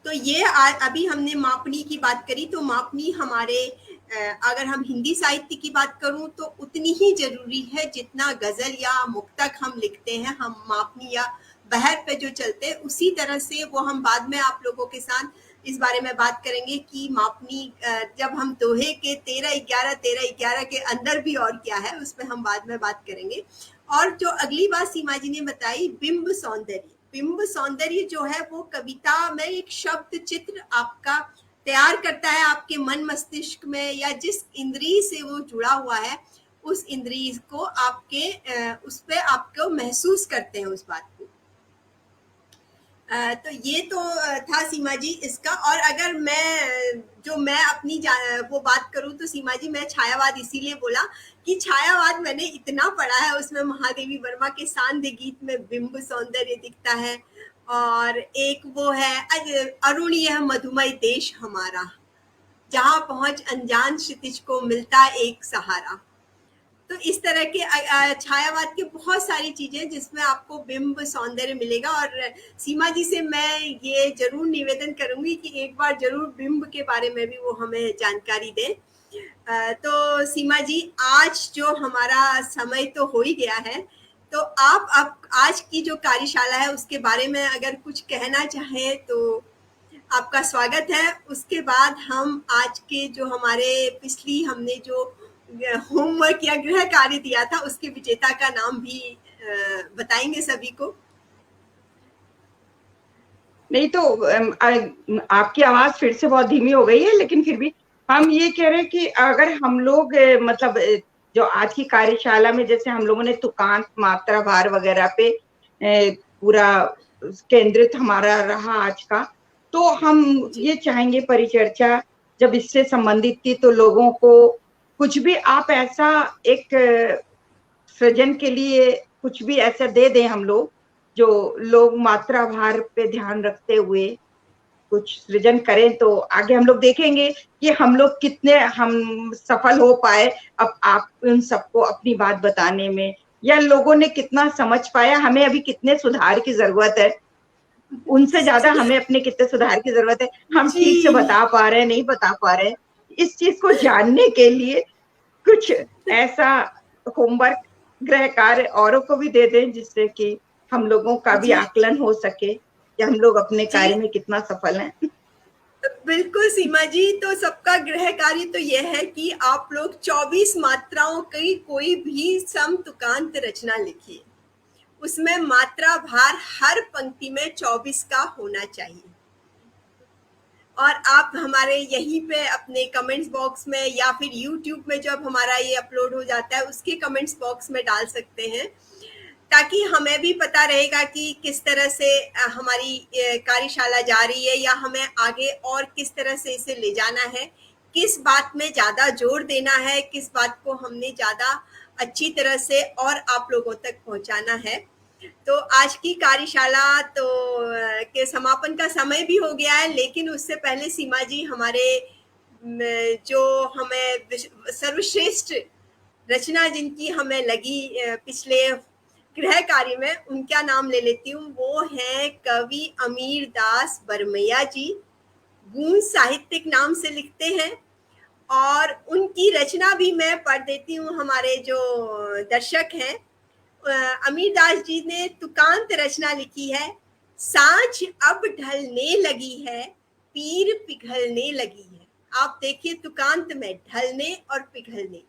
तो ये अभी हमने मापनी की बात करी, तो मापनी हमारे अगर हम हिंदी साहित्य की बात करूं तो उतनी ही जरूरी है जितना गजल या मुक्तक हम लिखते हैं। हम मापनी या बहर पे जो चलते हैं उसी तरह से वो हम बाद में आप लोगों के साथ इस बारे में बात करेंगे कि मापनी जब हम दोहे के 13-11 के अंदर भी और क्या है उसमें हम बाद में बात करेंगे। और जो अगली बात सीमा जी ने बताई, बिंब सौंदर्य, बिंब सौंदर्य जो है वो कविता में एक शब्द चित्र आपका तैयार करता है आपके मन मस्तिष्क में, या जिस इंद्रिय से वो जुड़ा हुआ है उस इंद्रिय को आपके उस पे आपको महसूस करते हैं उस बात को। तो ये तो था सीमा जी इसका। और अगर मैं अपनी वो बात करूं तो सीमा जी, मैं छायावाद इसीलिए बोला कि छायावाद मैंने इतना पढ़ा है, उसमें महादेवी वर्मा के सांध्य गीत में बिंब सौंदर्य दिखता है। और एक वो है अरुण यह मधुमय देश हमारा, जहां पहुंच अनजान क्षितिज को मिलता एक सहारा। तो इस तरह के छायावाद की बहुत सारी चीजें जिसमें आपको बिंब सौंदर्य मिलेगा। और सीमा जी से मैं ये जरूर निवेदन करूंगी कि एक बार जरूर बिंब के बारे में भी वो हमें जानकारी दें। तो सीमा जी, आज जो हमारा समय तो हो ही गया है, तो आप आज की जो कार्यशाला है उसके बारे में अगर कुछ कहना चाहें तो आपका स्वागत है। उसके बाद हम आज के जो हमारे पिछली हमने जो होमवर्क या गृह कार्य दिया था उसके विजेता का नाम भी बताएंगे सभी को। नहीं तो आपकी आवाज फिर से बहुत धीमी हो गई है, लेकिन फिर भी हम ये कह रहे हैं कि अगर हम लोग मतलब जो आज की कार्यशाला में जैसे हम लोगों ने तुकांत, मात्रा, भार वगैरह पे पूरा केंद्रित हमारा रहा आज का, तो हम जी ये चाहेंगे परिचर्चा जब इससे संबंधित थी तो लोगों को कुछ भी आप ऐसा एक सृजन के लिए कुछ भी ऐसा दे दें हम लोग, जो लोग मात्रा भार पे ध्यान रखते हुए कुछ सृजन करें, तो आगे हम लोग देखेंगे कि हम लोग कितने हम सफल हो पाए अब आप उन सबको अपनी बात बताने में, या लोगों ने कितना समझ पाया, हमें अभी कितने सुधार की जरूरत है, उनसे ज्यादा हमें अपने कितने सुधार की जरूरत है, हम ठीक से जी। बता पा रहे हैं, नहीं बता पा रहे हैं। इस चीज को जानने के लिए कुछ ऐसा होमवर्क, गृह कार्य औरों को भी दे दें जिससे कि हम लोगों का भी जी आकलन हो सके कि हम लोग अपने जी कार्य में कितना सफल हैं। बिल्कुल सीमा जी, तो सबका गृह कार्य तो यह है कि आप लोग 24 मात्राओं की कोई भी सम तुकांत रचना लिखिए। उसमें मात्रा भार हर पंक्ति में 24 का होना चाहिए। और आप हमारे यहीं पे अपने कमेंट्स बॉक्स में या फिर यूट्यूब में जब हमारा ये अपलोड हो जाता है उसके कमेंट्स बॉक्स में डाल सकते हैं, ताकि हमें भी पता रहेगा कि किस तरह से हमारी कार्यशाला जा रही है, या हमें आगे और किस तरह से इसे ले जाना है, किस बात में ज्यादा जोर देना है, किस बात को हमने ज्यादा अच्छी तरह से और आप लोगों तक पहुंचाना है। तो आज की कार्यशाला तो के समापन का समय भी हो गया है, लेकिन उससे पहले सीमा जी हमारे जो हमें सर्वश्रेष्ठ रचना जिनकी हमें लगी पिछले गृह कार्य में, उनका नाम ले लेती हूँ। वो है कवि अमीर दास बरमैया जी, गूंज साहित्यिक नाम से लिखते हैं। और उनकी रचना भी मैं पढ़ देती हूँ हमारे जो दर्शक हैं अमीर दास जी ने तुकांत रचना लिखी है। सांझ अब ढलने लगी है, पीर पिघलने लगी है। आप देखिए तुकांत में ढलने और पिघलने।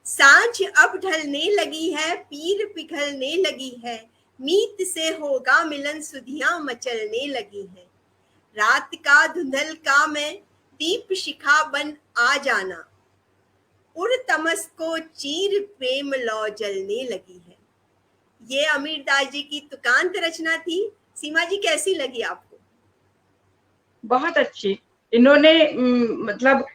सांझ अब ढलने लगी है, पीर पिघलने लगी है, मीत से होगा मिलन, सुधियां मचलने लगी है। रात का धुंधल का मैं दीप शिखा बन आ जाना, उड़ तमस को चीर प्रेम लौ जलने लगी है। ये अमीर दास जी की तुकांत रचना थी। सीमा जी कैसी लगी आपको? बहुत अच्छी। इन्होंने मतलब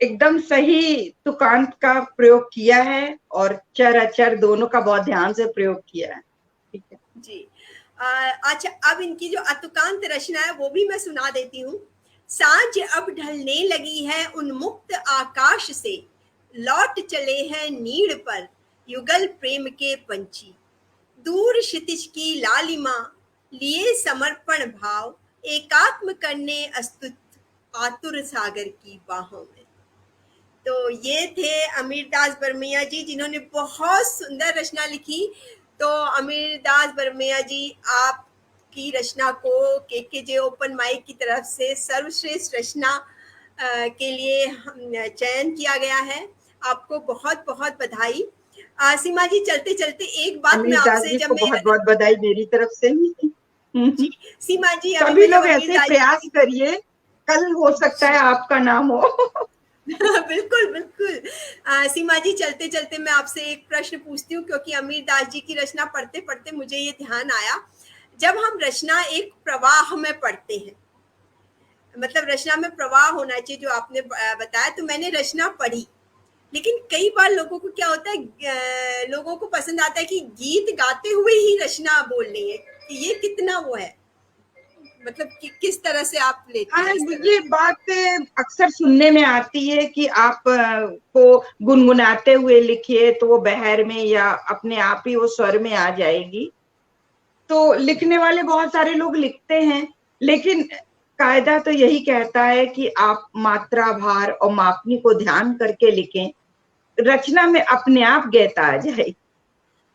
एकदम सही तुकांत का प्रयोग किया है और चर अचर दोनों का बहुत ध्यान से प्रयोग किया है। ठीक है जी। अच्छा, अब इनकी जो अतुकांत रचना है वो भी मैं सुना देती हूँ। सांझ अब ढलने लगी है उन्मुक्त आकाश से, लौट चले हैं नीड़ पर युगल प्रेम के पंछी। दूर क्षितिज की लालिमा लिए समर्पण भाव, एकात्म करने अस्तुत आतुर सागर की बाहों में। तो ये थे अमीर दास बरमैया जी, जिन्होंने बहुत सुंदर रचना लिखी। तो अमीर दास बरमैया जी, आपकी रचना को केकेजे ओपन माइक की तरफ से सर्वश्रेष्ठ रचना के लिए चयन किया गया है। आपको बहुत बहुत बधाई। सीमा जी, चलते चलते एक बात मैं अमीर दास आपसे, जी जब को मैं बहुत बहुत बधाई मेरी तरफ से। जी सीमा जी, अभी सभी मैं जब लोग अमीर ऐसे दास प्रयास करिए, कल हो सकता है आपका नाम हो। बिल्कुल बिल्कुल। सीमा जी, चलते चलते मैं आपसे एक प्रश्न पूछती हूँ, क्योंकि अमीर दास जी की रचना पढ़ते पढ़ते मुझे ये ध्यान आया। जब हम रचना एक प्रवाह में पढ़ते हैं, मतलब रचना में प्रवाह होना चाहिए, जो आपने बताया, तो मैंने रचना पढ़ी। लेकिन कई बार लोगों को क्या होता है, लोगों को पसंद आता है कि गीत गाते हुए ही रचना बोलनी है। कि ये कितना वो है, मतलब किस तरह से आप लेती हाँ, हैं इस तरह ये से? बात अक्सर सुनने में आती है कि आप को गुनगुनाते हुए लिखिए तो वो बहर में या अपने आप ही वो स्वर में आ जाएगी। तो लिखने वाले बहुत सारे लोग लिखते हैं, लेकिन कायदा तो यही कहता है कि आप मात्रा, भार और मापनी को ध्यान करके लिखें, रचना में अपने आप गैता आ जाए।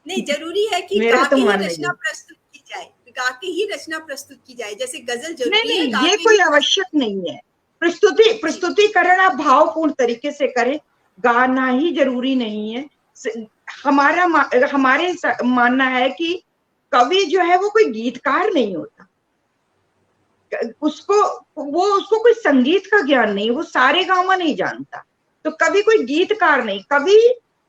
नहीं, जरूरी है कि मेरा गा तो के ही मानना रचना ये। प्रस्तुत की जाए। गा के ही रचना प्रस्तुत की जाए, जैसे गजल नहीं जरूरी है, नहीं, गा ये के कोई ही प्रस्तुत। आवश्यक नहीं है। जी प्रस्तुतिकरण आप भावपूर्ण तरीके से करें, गाना ही जरूरी नहीं है। हमारे मानना है कि कवि जो है वो कोई गीतकार नहीं होता। उसको उसको कोई संगीत का ज्ञान नहीं, वो सारे गामा नहीं जानता। तो कवि कोई गीतकार नहीं, कवि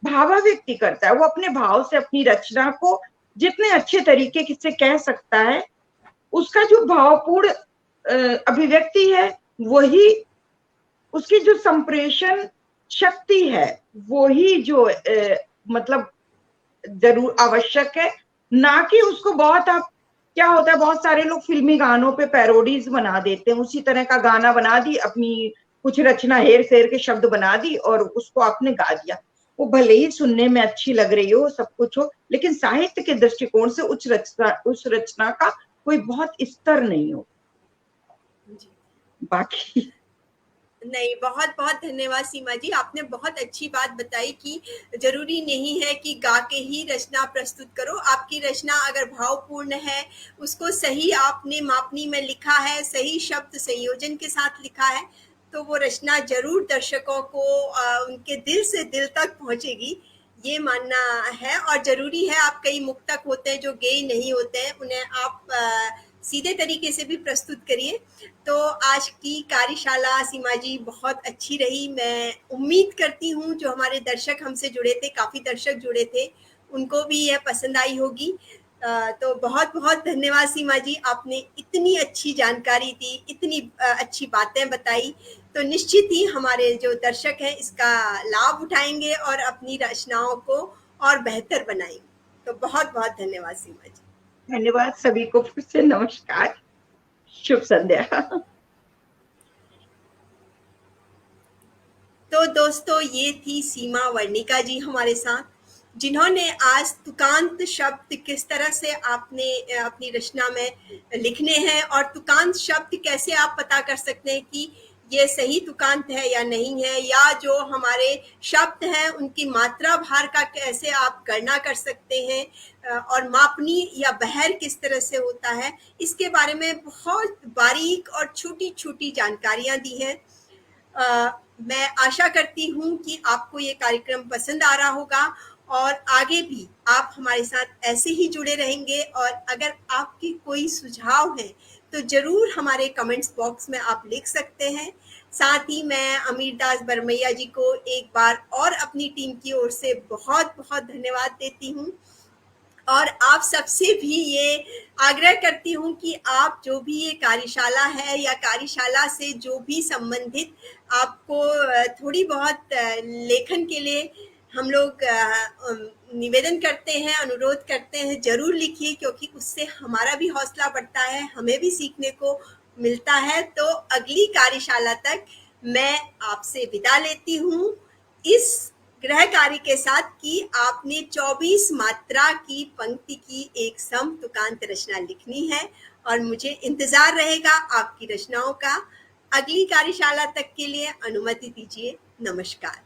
भावाव्यक्ति करता है। वो अपने भाव से अपनी रचना को जितने अच्छे तरीके से कह सकता है, उसका जो भावपूर्ण अभिव्यक्ति है, वही उसकी जो संप्रेषण शक्ति है, वही जो मतलब जरूर आवश्यक है। ना कि उसको बहुत, आप क्या होता है, बहुत सारे लोग फिल्मी गानों पे पैरोडीज बना देते हैं, उसी तरह का गाना बना दी, अपनी कुछ रचना हेर फेर के शब्द बना दी और उसको आपने गा दिया। वो भले ही सुनने में अच्छी लग रही हो, सब कुछ हो, लेकिन साहित्य के दृष्टिकोण से उस रचना का कोई बहुत स्तर नहीं हो। जी। बाकी नहीं, बहुत बहुत धन्यवाद सीमा जी, आपने बहुत अच्छी बात बताई कि जरूरी नहीं है कि गा के ही रचना प्रस्तुत करो। आपकी रचना अगर भावपूर्ण है, उसको सही आपने मापनी में लिखा है, सही शब्द संयोजन के साथ लिखा है, तो वो रचना जरूर दर्शकों को उनके दिल से दिल तक पहुंचेगी, ये मानना है। और जरूरी है, आप कई मुक्तक होते हैं जो गेय नहीं होते हैं, उन्हें आप सीधे तरीके से भी प्रस्तुत करिए। तो आज की कार्यशाला सीमा जी बहुत अच्छी रही। मैं उम्मीद करती हूँ जो हमारे दर्शक हमसे जुड़े थे, काफ़ी दर्शक जुड़े थे, उनको भी यह पसंद आई होगी। तो बहुत बहुत धन्यवाद सीमा जी, आपने इतनी अच्छी जानकारी दी, इतनी अच्छी बातें बताई। तो निश्चित ही हमारे जो दर्शक हैं इसका लाभ उठाएंगे और अपनी रचनाओं को और बेहतर बनाएंगे। तो बहुत बहुत धन्यवाद सीमा जी। धन्यवाद सभी को, फिर से नमस्कार, शुभ संध्या। तो दोस्तों, ये थी सीमा वर्णिका जी हमारे साथ, जिन्होंने आज तुकांत शब्द किस तरह से आपने अपनी रचना में लिखने हैं, और तुकांत शब्द कैसे आप पता कर सकते हैं कि ये सही तुकांत है या नहीं है, या जो हमारे शब्द हैं उनकी मात्रा भार का कैसे आप गणना कर सकते हैं, और मापनी या बहर किस तरह से होता है, इसके बारे में बहुत बारीक और छोटी छोटी जानकारियां दी हैं। मैं आशा करती हूँ कि आपको ये कार्यक्रम पसंद आ रहा होगा और आगे भी आप हमारे साथ ऐसे ही जुड़े रहेंगे। और अगर आपकी कोई सुझाव है तो ज़रूर हमारे कमेंट्स बॉक्स में आप लिख सकते हैं। साथ ही मैं अमीर दास बरमैया जी को एक बार और अपनी टीम की ओर से बहुत बहुत धन्यवाद देती हूँ, और आप सबसे भी ये आग्रह करती हूँ कि आप जो भी ये कार्यशाला है या कार्यशाला से जो भी संबंधित आपको थोड़ी बहुत लेखन के लिए हम लोग निवेदन करते हैं, अनुरोध करते हैं, ज़रूर लिखिए, क्योंकि उससे हमारा भी हौसला बढ़ता है, हमें भी सीखने को मिलता है। तो अगली कार्यशाला तक मैं आपसे विदा लेती हूँ इस गृह कार्य के साथ कि आपने 24 मात्रा की पंक्ति की एक सम तुकांत रचना लिखनी है, और मुझे इंतजार रहेगा आपकी रचनाओं का। अगली कार्यशाला तक के लिए अनुमति दीजिए। नमस्कार।